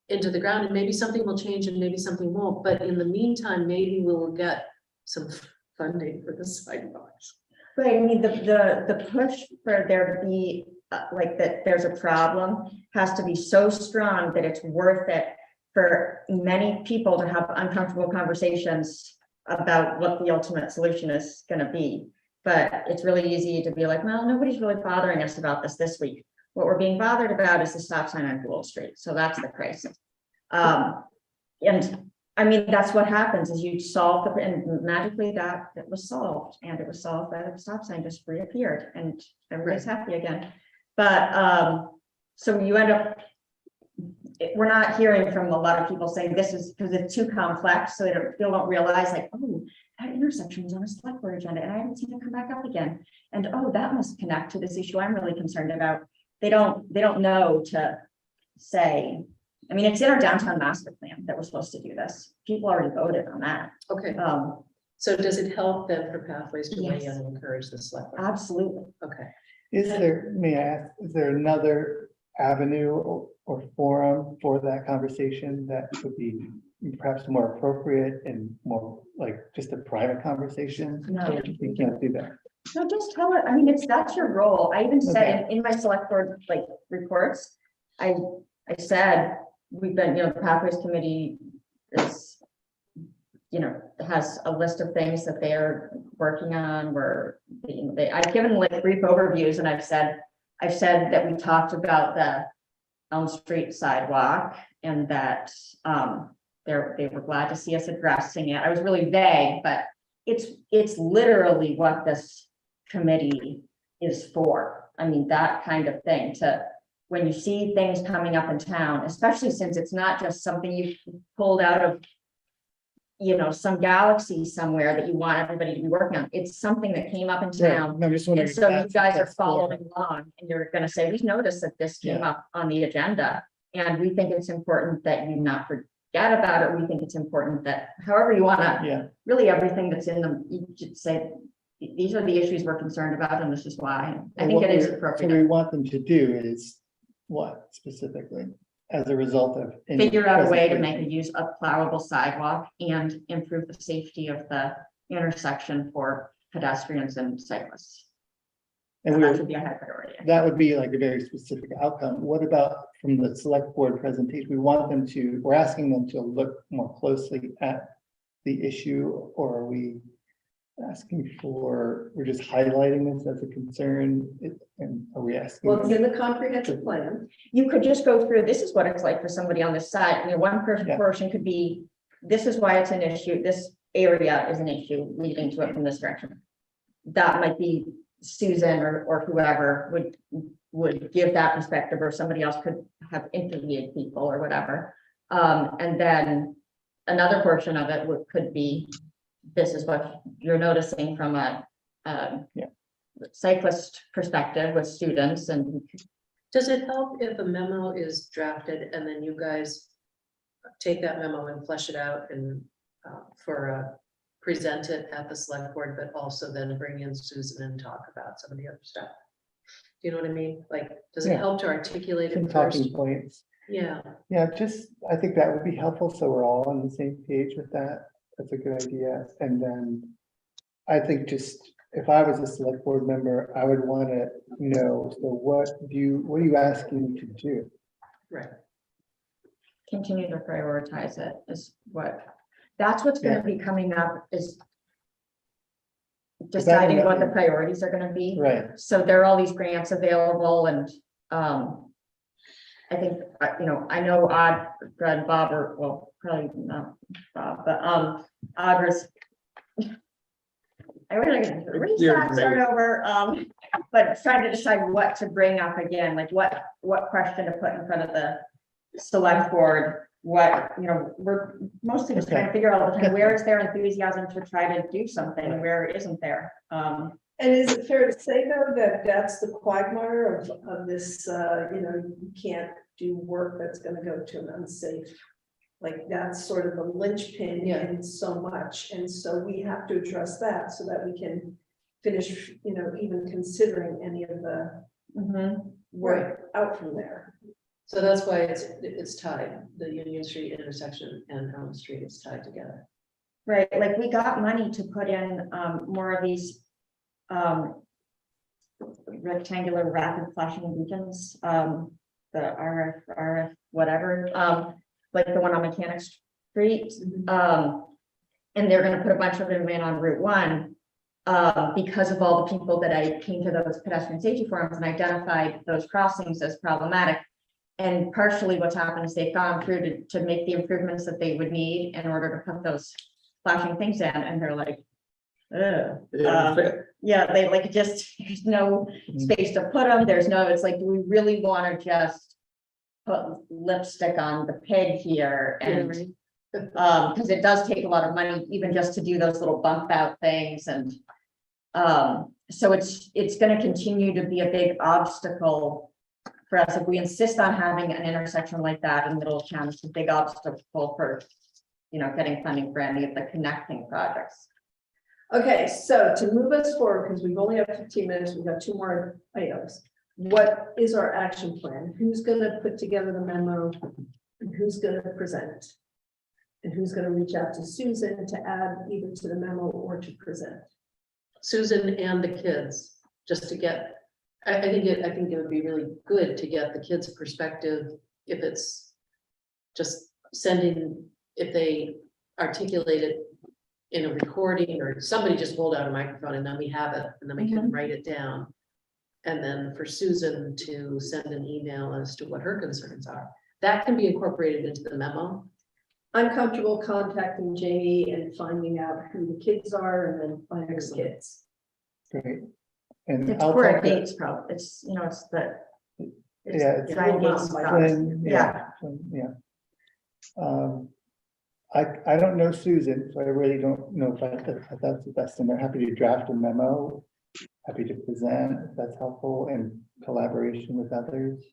into the ground, and maybe something will change and maybe something won't. But in the meantime, maybe we'll get some funding for the sidewalks. Right, I mean, the push for there to be, like that there's a problem has to be so strong that it's worth it for many people to have uncomfortable conversations about what the ultimate solution is gonna be. But it's really easy to be like, well, nobody's really bothering us about this week. What we're being bothered about is the stop sign on Gould Street, so that's the crisis. And I mean, that's what happens is you solve and magically that it was solved, and it was solved by the stop sign just reappeared and everybody's happy again. But so you end up we're not hearing from a lot of people saying this is because it's too complex, so people don't realize like, oh, that intersection is on a select board agenda and I haven't seen it come back up again. And oh, that must connect to this issue I'm really concerned about. They don't know to say, I mean, it's in our downtown master plan that we're supposed to do this. People already voted on that. Okay, Um, so does it help then for Pathways to weigh in Yes. and encourage the select? board? absolutely. Okay, Is there, may I ask, is there another avenue or forum for that conversation that would be perhaps more appropriate and more like just a private conversation? No. You can't do that. No, just tell her, I mean, that's your role. I even said in my select board, like, reports, I said, we've been, the Pathways Committee is, has a list of things that they're working on, where, I've given like brief overviews, and I've said that we talked about the Elm Street sidewalk, and that, they were glad to see us addressing it. I was really vague, but it's literally what this committee is for. I mean, that kind of thing, to when you see things coming up in town, especially since it's not just something you pulled out of, some galaxy somewhere that you want everybody to be working on. It's something that came up in town. No, I'm just And wondering. if so you that's- guys are that's for- following along, and you're gonna say, we've noticed that this came up on the agenda. And we think it's important that you not forget about it. We think it's important that however you wanna, Yeah, really everything that's in them, you should say, these are the issues we're concerned about, and this is why. I and think what it is we're- So appropriate. we want them to do is what specifically as a result of? any Figure out a way to presentation? make a use of plowable sidewalk and improve the safety of the intersection for pedestrians and cyclists. And So we that were- should be a high priority. that would be like a very specific outcome. What about from the select board presentation? We're asking them to look more closely at the issue, or are we we're just highlighting this as a concern? And are we asking? Well, it's in the comprehensive plan. You could just go through, this is what it's like for somebody on this side, one Yeah. portion could be, this is why it's an issue, this area is an issue leading to it from this direction. That might be Susan or whoever would give that perspective, or somebody else could have interviewed people or whatever. And then another portion of it could be, this is what you're noticing from a Yeah. cyclist perspective with students, and does it help if a memo is drafted and then you guys take that memo and flesh it out and present it at the select board, but also then bring in Susan and talk about some of the other stuff? Do you know what I mean? Like, does it Yeah. help to articulate Some it talking first? points. Yeah, Yeah, I think that would be helpful, so we're all on the same page with that. That's a good idea. And then I think if I was a select board member, I would want to know, so what are you asking me to do? right. continue to prioritize it is that's what's gonna be coming up, is deciding what the priorities are gonna be. Right, So there are all these grants available, and I think, I know Fred and Bob are, well, probably not Bob, but Audra's. I really start over, but trying to decide what to bring up again, like what question to put in front of the select board. We're mostly just trying to figure out all the time, where is there enthusiasm to try to do something, and where isn't there? And is it fair to say, though, that that's the quagmire of this, you can't do work that's gonna go to an unsafe, like, that's sort of the linchpin Yeah. in so much, and so we have to address that so that we can finish, even considering any of the work out from there. So that's why it's tied, the Union Street intersection and Elm Street is tied together. Right, like we got money to put in more of these rectangular rapid flashing beacons, the RF whatever, like the one on Mechanic Street. And they're gonna put a bunch of them in on Route 1 because of all the people that I came to those pedestrian safety forums and identified those crossings as problematic. And partially what's happened is they've gone through to make the improvements that they would need in order to put those flashing things in, and they're like, yeah, they like just, there's no space to put them. It's like, do we really want to just put lipstick on the pig here Yeah, and right. because it does take a lot of money, even just to do those little bump out things and. So it's gonna continue to be a big obstacle for us. If we insist on having an intersection like that in the middle of town, it's a big obstacle for, getting funding for any of the connecting projects. Okay, so to move us forward, because we've only got 15 minutes, we've got 2 more items. What is our action plan? Who's gonna put together the memo? And who's gonna present? And who's gonna reach out to Susan to add either to the memo or to present? Susan and the kids, just to get, I think it would be really good to get the kids' perspective, if it's just sending, if they articulate it in a recording, or somebody just hold out a microphone and then we have it, and then we can write it down. And then for Susan to send an email as to what her concerns are, that can be incorporated into the memo. I'm comfortable contacting Jamie and finding out who the kids are and then finding the kids. Great. And It's I'll Cora talk to Gates problem. It's, it's the. Yeah, it's Ryan Gates' daughter. Flynn, yeah, Flynn, yeah. I don't know Susan, so I really don't know if that's the best, and they're happy to draft a memo. Happy to present, if that's helpful, and collaboration with others.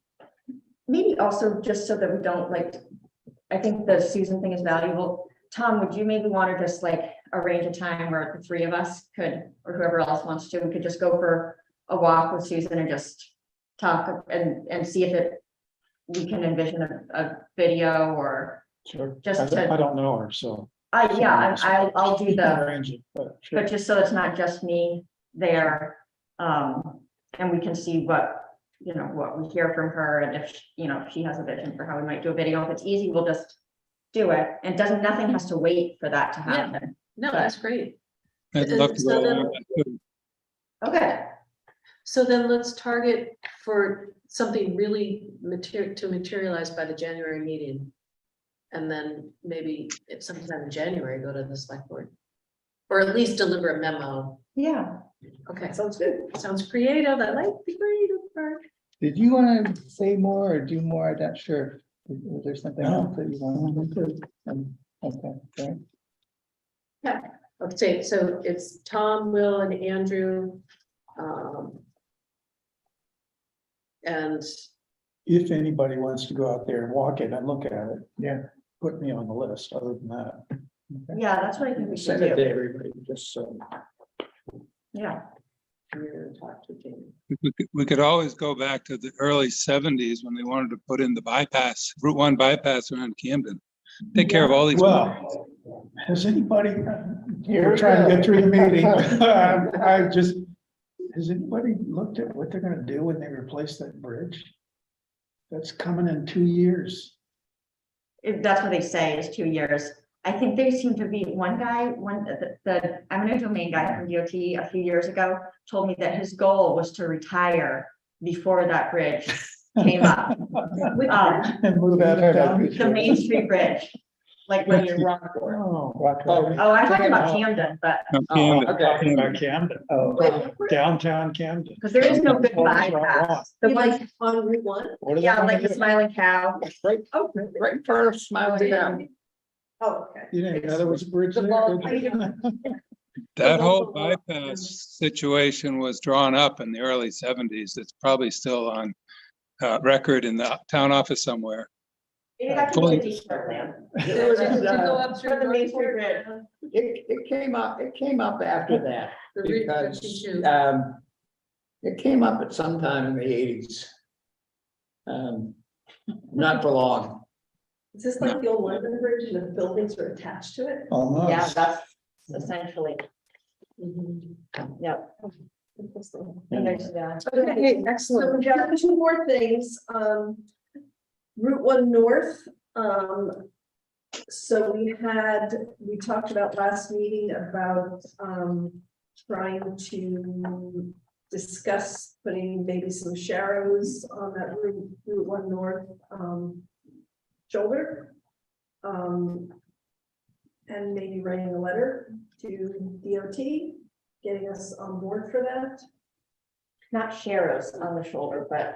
Maybe also just so that we don't I think the Susan thing is valuable. Tom, would you maybe want to just arrange a time where the 3 of us could, or whoever else wants to, we could just go for a walk with Susan and just talk and see if we can envision a video or Sure. Just I to- don't know her, so. I'll do the, Arrange it, but sure. but just so it's not just me there. And we can see what we hear from her and if, if she has a vision for how we might do a video. If it's easy, we'll just do it. And nothing has to wait for that to Yeah. happen. No, that's great. I'd love to So go then- along with that too. Okay, So then let's target for something really to materialize by the January meeting. And then maybe if sometime in January, go to the select board. Or at least deliver a memo. yeah. Okay, Sounds good. sounds creative. I like the creative part. Did you want to say more or do more? I'm not sure. Was there something No. else that you wanted to? Okay, great. Okay, so it's Tom, Will, and Andrew. And If anybody wants to go out there and walk it and look at it, Yeah. put me on the list, other than that. Yeah, that's what I think we should Send it do. to everybody, just so. Yeah. we're gonna talk to Jamie. We could always go back to the early 70s when they wanted to put in the bypass, Route 1 bypass around Camden. Take care of all these. Well, has anybody, Here we're we trying to go. get through the meeting. Has anybody looked at what they're gonna do when they replace that bridge? That's coming in 2 years. That's what they say is 2 years. I think they seem to be the eminent domain guy from DOT a few years ago told me that his goal was to retire before that bridge came up. And move out of town. The Main Street Bridge, like when you're. Oh, Oh, I'm talking about Camden, but No, Camden, I'm talking about Camden. Camden, Oh, downtown Camden. because there is no good Well, that's what I want. bypass. The You one, like on Route 1? What are they yeah, gonna like the do? Smiling Cow. Oh, Right in front of Smiling Town. oh, okay. You didn't know there was a bridge The there? ball- did you? That The whole local law. bypass situation was drawn up in the early 70s. It's probably still on record in the town office somewhere. Maybe that could be a detour plan. It was, For the Main Street Bridge. it came up after that, The Route because, 52. it came up at some time in the 80s. Not for long. Is this like the old London Bridge and the buildings are attached to it? Almost. Yeah, that's essentially, Mhm. yep. Interesting. And there's, Okay, excellent. So we've got 2 more things. Route 1 North. So we talked about last meeting about trying to discuss putting maybe some sharrows on that Route 1 North shoulder. And maybe writing a letter to DOT, getting us on board for that. not Sharrows on the shoulder, but,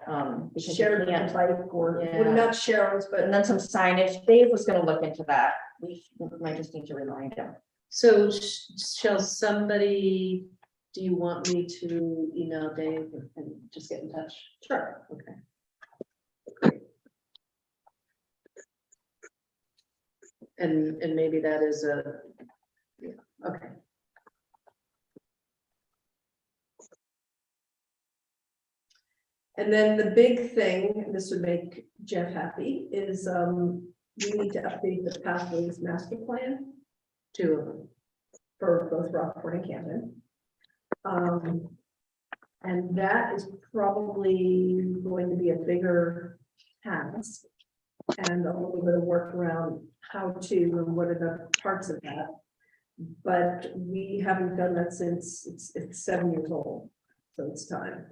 because you Share the can't- bike or, Yeah. well, not Sharon's, and but then some signage. Dave was gonna look into that. We might just need to remind him. So shall somebody, do you want me to email Dave and just get in touch? sure. Okay. And maybe that is a, yeah, okay. And then the big thing, this would make Jeff happy, is we need to update the pathways master plan 2 of them. for both Rockport and Camden. And that is probably going to be a bigger task. And a little bit of work around how to, and what are the parts of that. But we haven't done that since it's 7 years old, so it's time.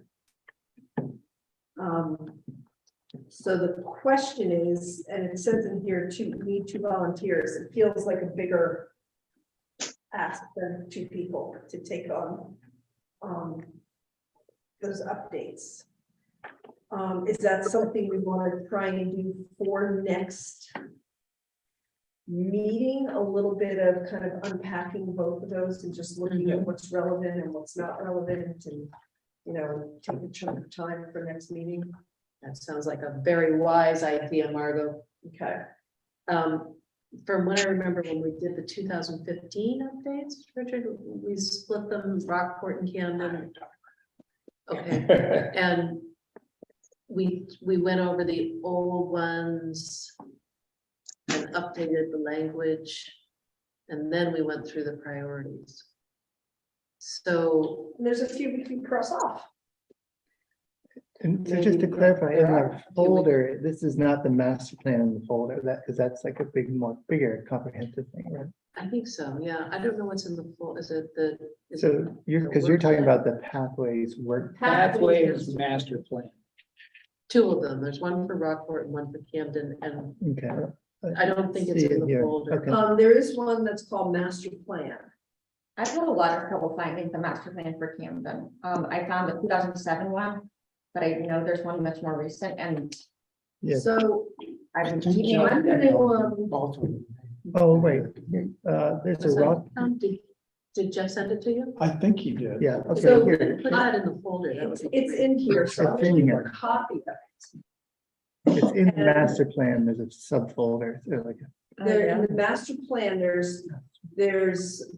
So the question is, and it says in here to need 2 volunteers, it feels like a bigger ask than 2 people to take on those updates. Is that something we want to try and do for next meeting? A little bit of kind of unpacking both of those and just looking at what's relevant and what's not relevant, and take a chunk of time for next meeting. That sounds like a very wise idea, Margot. Okay. From what I remember, when we did the 2015 updates, Richard, we split them, Rockport and Camden. Okay, and we went over the old ones and updated the language, and then we went through the priorities. So, And there's a few we can cross off. And so just to Maybe, clarify, in there are the a few we- folder, this is not the master plan in the folder, because that's like a bigger comprehensive thing, right? I think so, yeah, I don't know what's in the full, is it the? is it- So because you're talking about the pathways work. Pathways master plan. 2 of them, there's one for Rockport and one for Camden, and Okay. I don't think it's See in it the here. folder. Okay. There is one that's called master plan. I've had a lot of trouble finding the master plan for Camden. I found the 2007 one, but I know there's one much more recent, and Yeah. So I've been I'm keeping. gonna, Oh, wait, there's a Was that- rock, Did Jeff send it to you? I think he did. yeah, okay, So- here, Put that in the folder, that was. it's in here, so I'm It's in gonna here. make a copy of it. it's in the master plan, there's a subfolder, so like, There, in the master plan, there's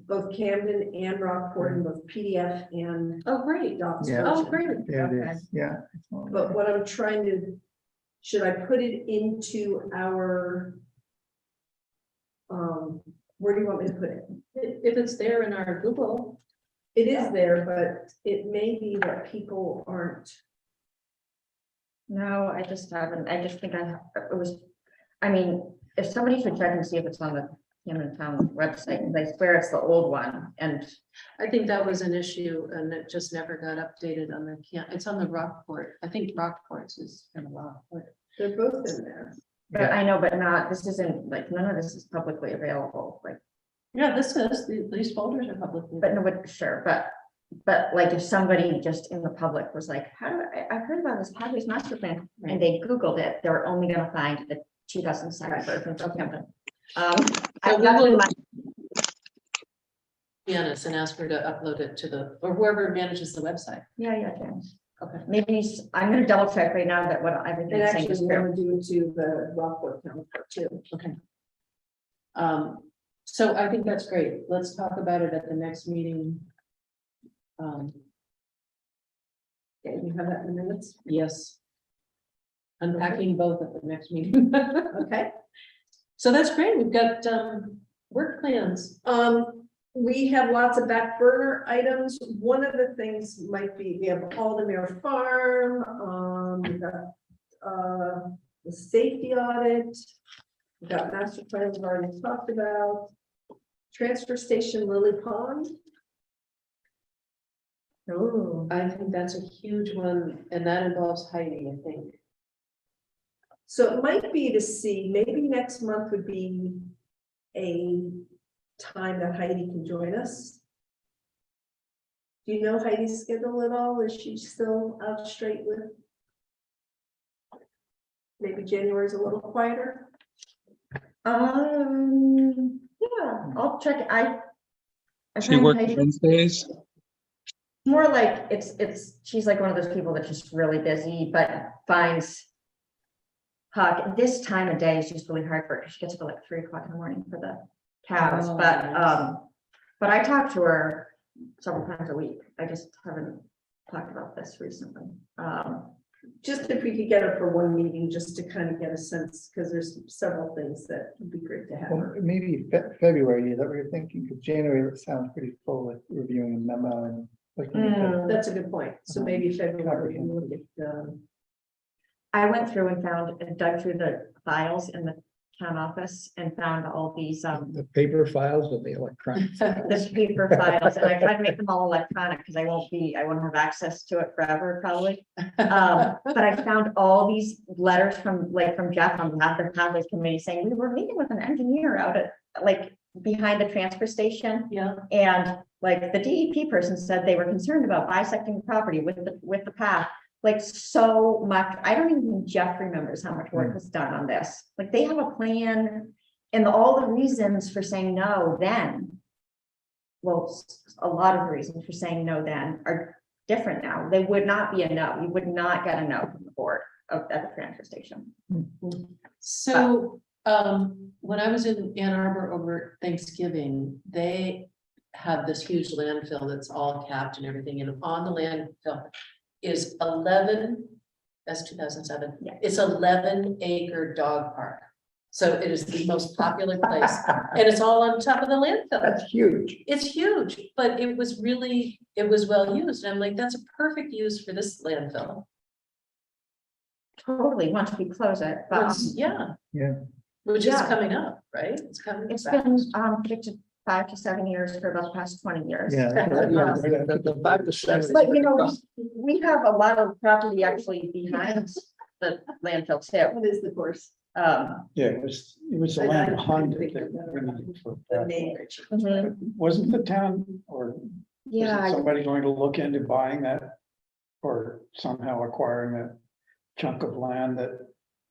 both Camden and Rockport in both PDF and Oh, great. docs. Yeah. Oh, version. great. there it Okay. is, yeah. it's all But there. what I'm trying to, should I put it into our? Where do you want me to put it? If it's there in our Google, It is there, but it may be that people aren't. No, I just haven't. I just think it was, I mean, if somebody should check and see if it's on the Camden Town website, because I swear it's the old one, and I think that was an issue and it just never got updated on the it's on the Rockport. I think Rockport's is in Rockport. They're both in there. but I know, but not, this isn't, like, none of this is publicly available, like, Yeah, this is, these folders are public. but no, but sure, but like if somebody just in the public was like, how do I heard about this Pathways Master Plan, and they Googled it, they're only gonna find the 2007 version of Camden. So we will Janice and ask her to upload it to the, or whoever manages the website. Yeah, James. Okay. Maybe, I'm gonna double check right now that what And everything's saying actually, is we true. want to do it to the Rockport town part too. Okay. So I think that's great. Let's talk about it at the next meeting. Okay, you have that in the minutes? Yes. Unpacking both at the next meeting. Okay. So that's great. We've got work plans. We have lots of back burner items. One of the things might be, we have Aldermere Farm, we've got the safety audit. We've got master plan we've already talked about. Transfer station Lily Pond. Ooh. I think that's a huge one, and that involves Heidi, I think. So it might be to see, maybe next month would be a time that Heidi can join us. Do you know Heidi's schedule at all? Is she still out straight with? Maybe January's a little quieter? Yeah, I'll check. I She find works Heidi Wednesdays. more like she's like one of those people that's just really busy, but finds this time of day is just really hard for her. She gets up at like 3 o'clock in the morning for the cows, Oh, but, nice. but I talk to her several times a week. I just haven't talked about this recently. Just if we could get her for one meeting, just to kind of get a sense, because there's several things that would be great to have Well, her. maybe February, is that what you're thinking? Because January sounds pretty full with reviewing a memo and looking at the. That's a good point. So maybe February, and we'll get, I went through and dug through the files in the town office and found all these, The paper files or the electronic? this paper files, and I tried to make them all electronic because I won't have access to it forever, probably. But I found all these letters from Jeff on behalf of the Pathways Committee saying, we were meeting with an engineer out at, like, behind the transfer station. Yeah, And like the DEP person said they were concerned about bisecting the property with the path. Like so much, I don't even think Jeff remembers how much work was done on this. Like they have a plan and all the reasons for saying no then. Well, a lot of the reasons for saying no then are different now. They would not be a no. You would not get a no from the board at the transfer station. so, when I was in Ann Arbor over Thanksgiving, they have this huge landfill that's all capped and everything, and on the landfill is 11, that's 2007, Yeah. it's 11-acre dog park. So it is the most popular place, and it's all on top of the landfill. That's huge. It's huge, but it was well used, and I'm like, that's a perfect use for this landfill. Totally, once we close it, but Yeah. Yeah. Which is Yeah. coming up, right? It's coming. it's back. been predicted 5 to 7 years for about the past 20 years. Yeah. The 5 to 7. But you know, we have a lot of property actually behind the landfill too. what is the course? Yeah, it was the I- land I behind think it. of that that. we needed for The that. name. Mhm. Wasn't the town or was Yeah, somebody going to look into buying that? Or somehow acquiring that chunk of land that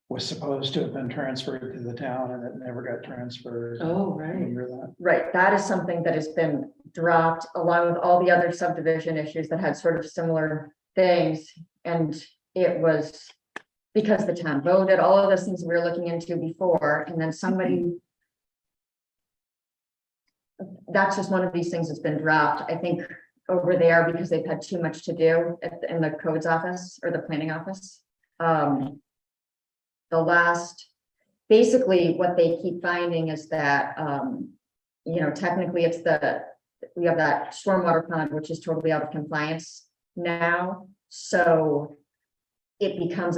was supposed to have been transferred to the town and it never got transferred? Oh, right. Remember that? right. That is something that has been dropped along with all the other subdivision issues that had sort of similar things. And it was because the town voted, all of those things we were looking into before, and then somebody. That's just one of these things that's been dropped, I think, over there because they've had too much to do in the codes office or the planning office. Basically what they keep finding is that, you know, technically we have that stormwater pond, which is totally out of compliance now. So it becomes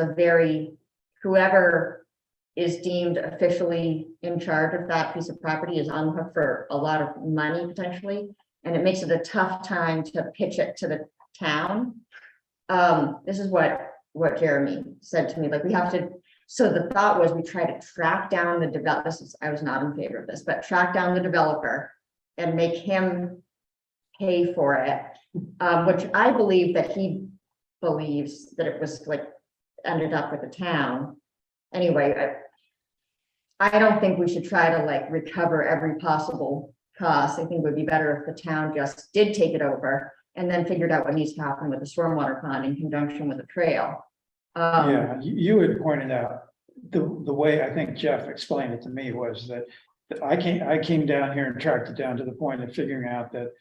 whoever is deemed officially in charge of that piece of property is on the hook for a lot of money potentially. And it makes it a tough time to pitch it to the town. This is what Jeremy said to me, like we have to, so the thought was we try to track down the developer, I was not in favor of this, but track down the developer and make him pay for it. Which I believe that he believes that it was like ended up with the town. Anyway, I don't think we should try to like recover every possible cost. I think it would be better if the town just did take it over and then figured out what needs to happen with the stormwater pond in conjunction with the trail. Yeah, you had pointed out, the way I think Jeff explained it to me was that I came down here and tracked it down to the point of figuring out that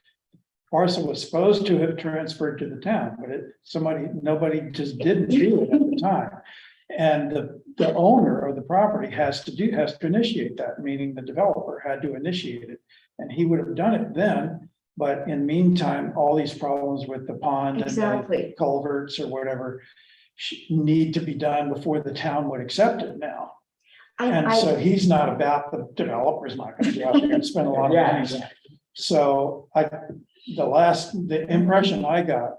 parcel was supposed to have transferred to the town, but nobody just didn't do it at the time. And the owner of the property has to initiate that, meaning the developer had to initiate it. And he would have done it then, but in meantime, all these problems with the pond and the Exactly. culverts or whatever need to be done before the town would accept it now. And so he's not about, the developer's not gonna be out there and spend a lot of money. So the impression I got,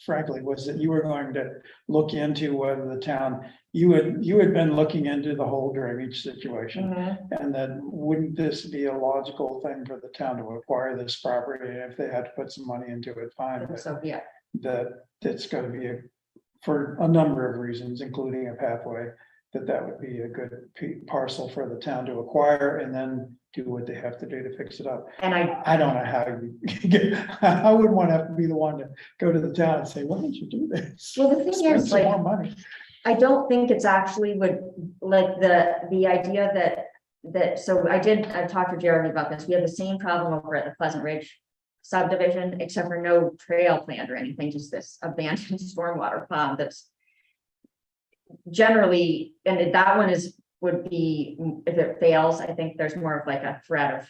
frankly, was that you were going to look into whether the town, you had been looking into the whole drainage situation. And then wouldn't this be a logical thing for the town to acquire this property? And if they had to put some money into it, fine. But So, yeah, that it's gonna be for a number of reasons, including a pathway, that would be a good parcel for the town to acquire and then do what they have to do to fix it up. and I don't know how you get, I wouldn't want to have to be the one to go to the town and say, why didn't you do this? Well, the thing Spend is, some like, more money. I don't think it's actually would, like, the idea that, so I talked to Jeremy about this, we have the same problem over at the Pleasant Ridge subdivision, except for no trail planned or anything, just this abandoned stormwater pond that's generally, and that one would be, if it fails, I think there's more of like a threat of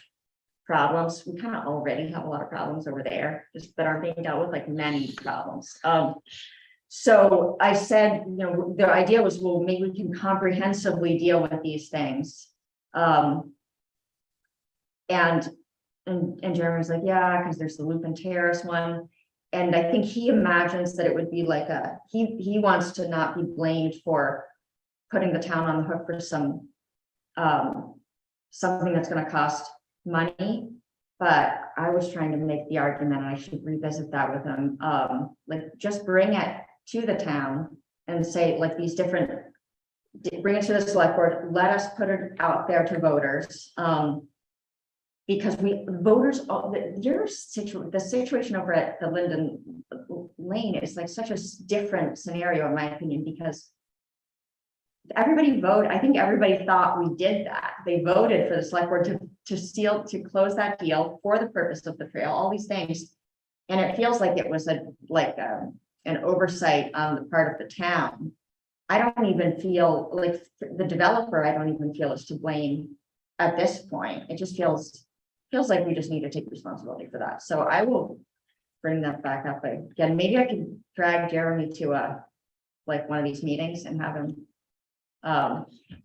problems. We kind of already have a lot of problems over there, just that aren't being dealt with, like many problems. So I said, you know, the idea was, well, maybe we can comprehensively deal with these things. And Jeremy's like, yeah, because there's the Lupin Terrace one. And I think he imagines that it would be like he wants to not be blamed for putting the town on the hook for some something that's going to cost money. But I was trying to make the argument, I should revisit that with him. Like, just bring it to the town and say, like, these different, bring it to the select board, let us put it out there to voters. Because voters, the situation over at the Linden Lane is like such a different scenario, in my opinion, because everybody voted. I think everybody thought we did that. They voted for the select board to close that deal for the purpose of the trail, all these things. And it feels like it was an oversight on the part of the town. I don't even feel like the developer, I don't even feel is to blame at this point. It just feels like we just need to take responsibility for that. So I will bring that back up again. Maybe I can drag Jeremy to one of these meetings and have him.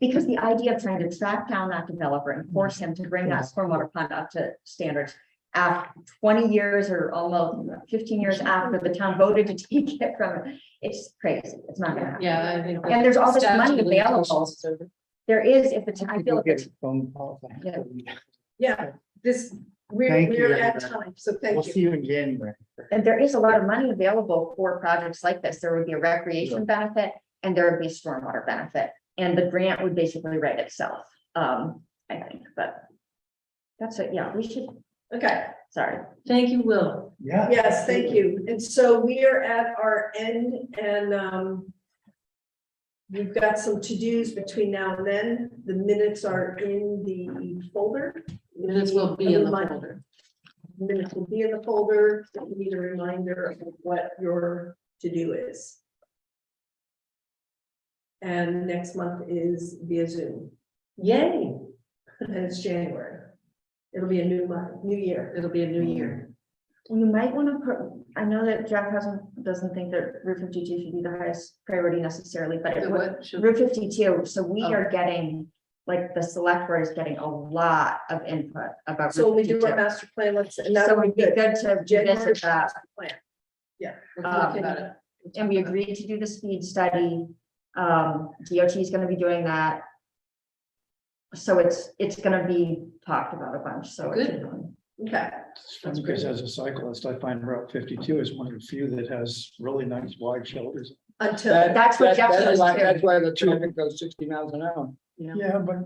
Because the idea of trying to track down that developer and force him to bring that stormwater pond up to standards after 20 years or almost 15 years after the town voted to take it from it, it's crazy. It's not gonna happen. Yeah, I think. And there's all this money statute of available. limitations is over. There is, if it's, I feel People like get it's, phone calls. Yeah. Yeah, Thank we're you, at everyone. time, so We'll thank see you. you in January. and there is a lot of money available for projects like this. There would be a recreation benefit and there would be a stormwater benefit. And the grant would basically write itself, I think, but that's it. Yeah, we should, Okay, sorry. Thank you, Will. Yeah. yes, thank you. And so we are at our end and we've got some to-dos between now and then. The minutes are in the folder. Minutes will be in the Remind- folder. Minutes will be in the folder. So you need a reminder of what your to-do is. And next month is via Zoom. Yay! And it's January. It'll be a new month, new year. It'll be a new year. You might want to put, I know that Jeff doesn't think that Route 52 should be the highest priority necessarily, but it The would, what should- Route 52, so we Oh. are getting, like, the select board is getting a lot of input about So Route when we do 52. our master plan, let's, and that So would it'd be be good. good to January revisit that. master plan. Yeah. We'll talk about it. And we agreed to do the speed study. DOT is gonna be doing that. So it's gonna be talked about a bunch, so. it should be- Okay, That's because as a cyclist, I find Route 52 is one of the few that has really nice wide shoulders. until, That's what Jeff says That's too. why the traffic goes 60 miles an hour. Yeah, but.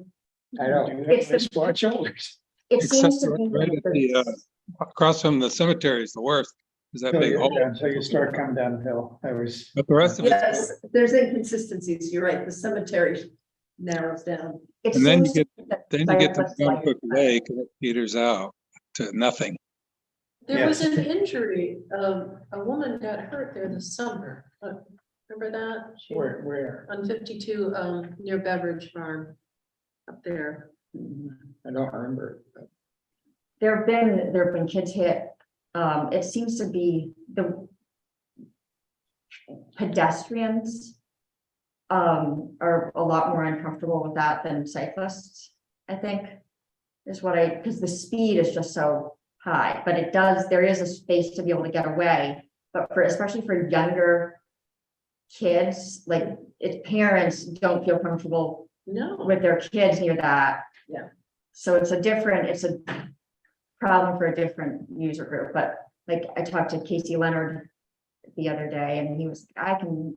I know. you have It's the- nice wide shoulders. It seems Except to be. right at the, across from the cemetery is the worst, is that big hole. Until you start coming down the hill. I was, But the rest of it, yes, there's inconsistencies. You're right. The cemetery narrows down. It and then you seems to get, be that then you get to cyclists like Guncook it. Lake and it peters out to nothing. There was Yes. an injury, a woman got hurt there this summer. Remember that? She- where? On 52, near Beveridge Farm, up there. I don't remember. There have been kids hit. It seems to be the pedestrians are a lot more uncomfortable with that than cyclists, I think, is what because the speed is just so high, but it does, there is a space to be able to get away. But for, especially for younger kids, like, if parents don't feel comfortable No, with their kids near that. Yeah. So it's a problem for a different user group, but like I talked to Casey Leonard the other day and I can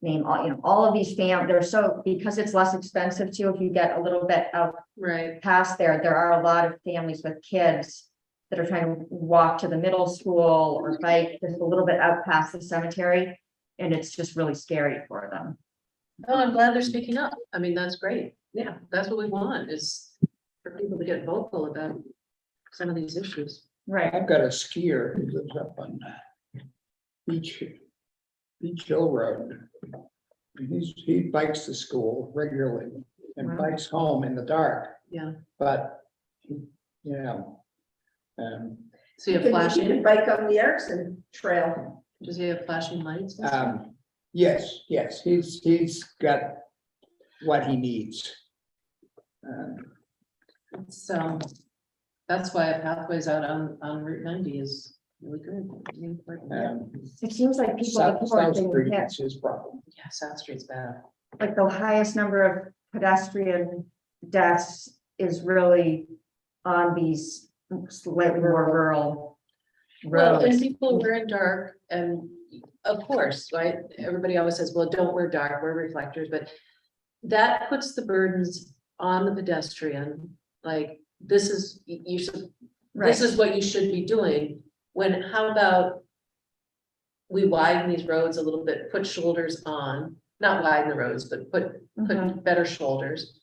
name all of these they're so, because it's less expensive too, if you get a little bit out right, past there are a lot of families with kids that are trying to walk to the middle school or bike just a little bit out past the cemetery. And it's just really scary for them. oh, I'm glad they're speaking up, I mean, that's great, yeah, that's what we want, is for people to get vocal about some of these issues. Right. I've got a skier who lives up on Beach Hill Road. He bikes to school regularly and Wow. bikes home in the dark, Yeah, but, you know. so you have You can flashing, bike on the Erickson Trail. does he have flashing lights? and stuff? Yes, he's got what he needs. So that's why a pathways out on Route 90 is really good. really important. It seems like people South before South getting Street hit, is his problem. Yeah, South Street's bad. like the highest number of pedestrian deaths is really on these slightly more rural Well, and roads. people wear in dark and of course, right, everybody always says, well, don't wear dark, wear reflectors, but that puts the burdens on the pedestrian, like, this is, you should, this is what you should be doing, when, how about we widen these roads a little bit, put shoulders on, not widen the roads, but put Mhm. better shoulders.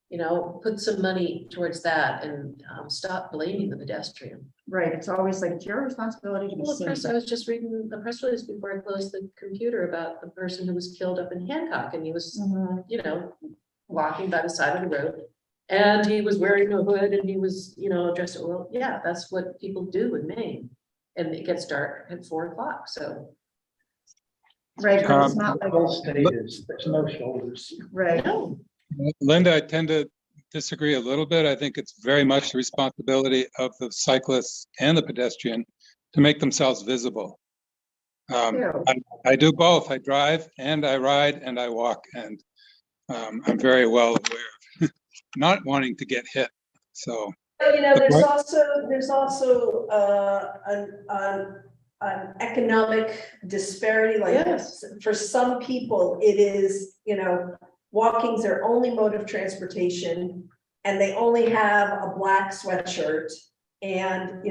You know, put some money towards that and stop blaming the pedestrian. Right, it's always like, it's your responsibility to be Well, seen. Chris, I was just reading the press release before I closed the computer about the person who was killed up in Hancock, and he was, Mhm. you know, walking by the side of the road. And he was wearing a hood and he was, you know, dressed, well, yeah, that's what people do in Maine. And it gets dark at 4 o'clock, so. Right, but it's not The like, whole state is, there's no shoulders. right, No, Linda, I tend to disagree a little bit. I think it's very much the responsibility of the cyclists and the pedestrian to make themselves visible. True. I do both. I drive and I ride and I walk, and I'm very well aware of not wanting to get hit. So, But, there's Right. also an economic disparity, like Yes. for some people, it is, walking's their only mode of transportation. And they only have a black sweatshirt and,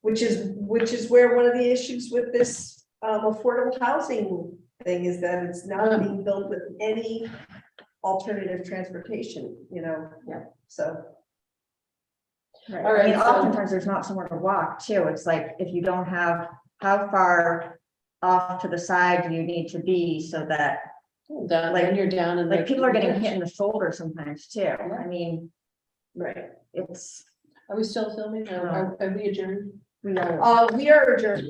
which is where one of the issues with this affordable housing thing is that it's not being built with any alternative transportation, so. right. All I mean, right, so- oftentimes there's not somewhere to walk too. It's like, if you don't have, how far off to the side do you need to be so that, then you're down and like, people are getting hit in the shoulder sometimes too. I mean, Right. it's. Are we still filming? Are we adjourned? We are We are adjourned.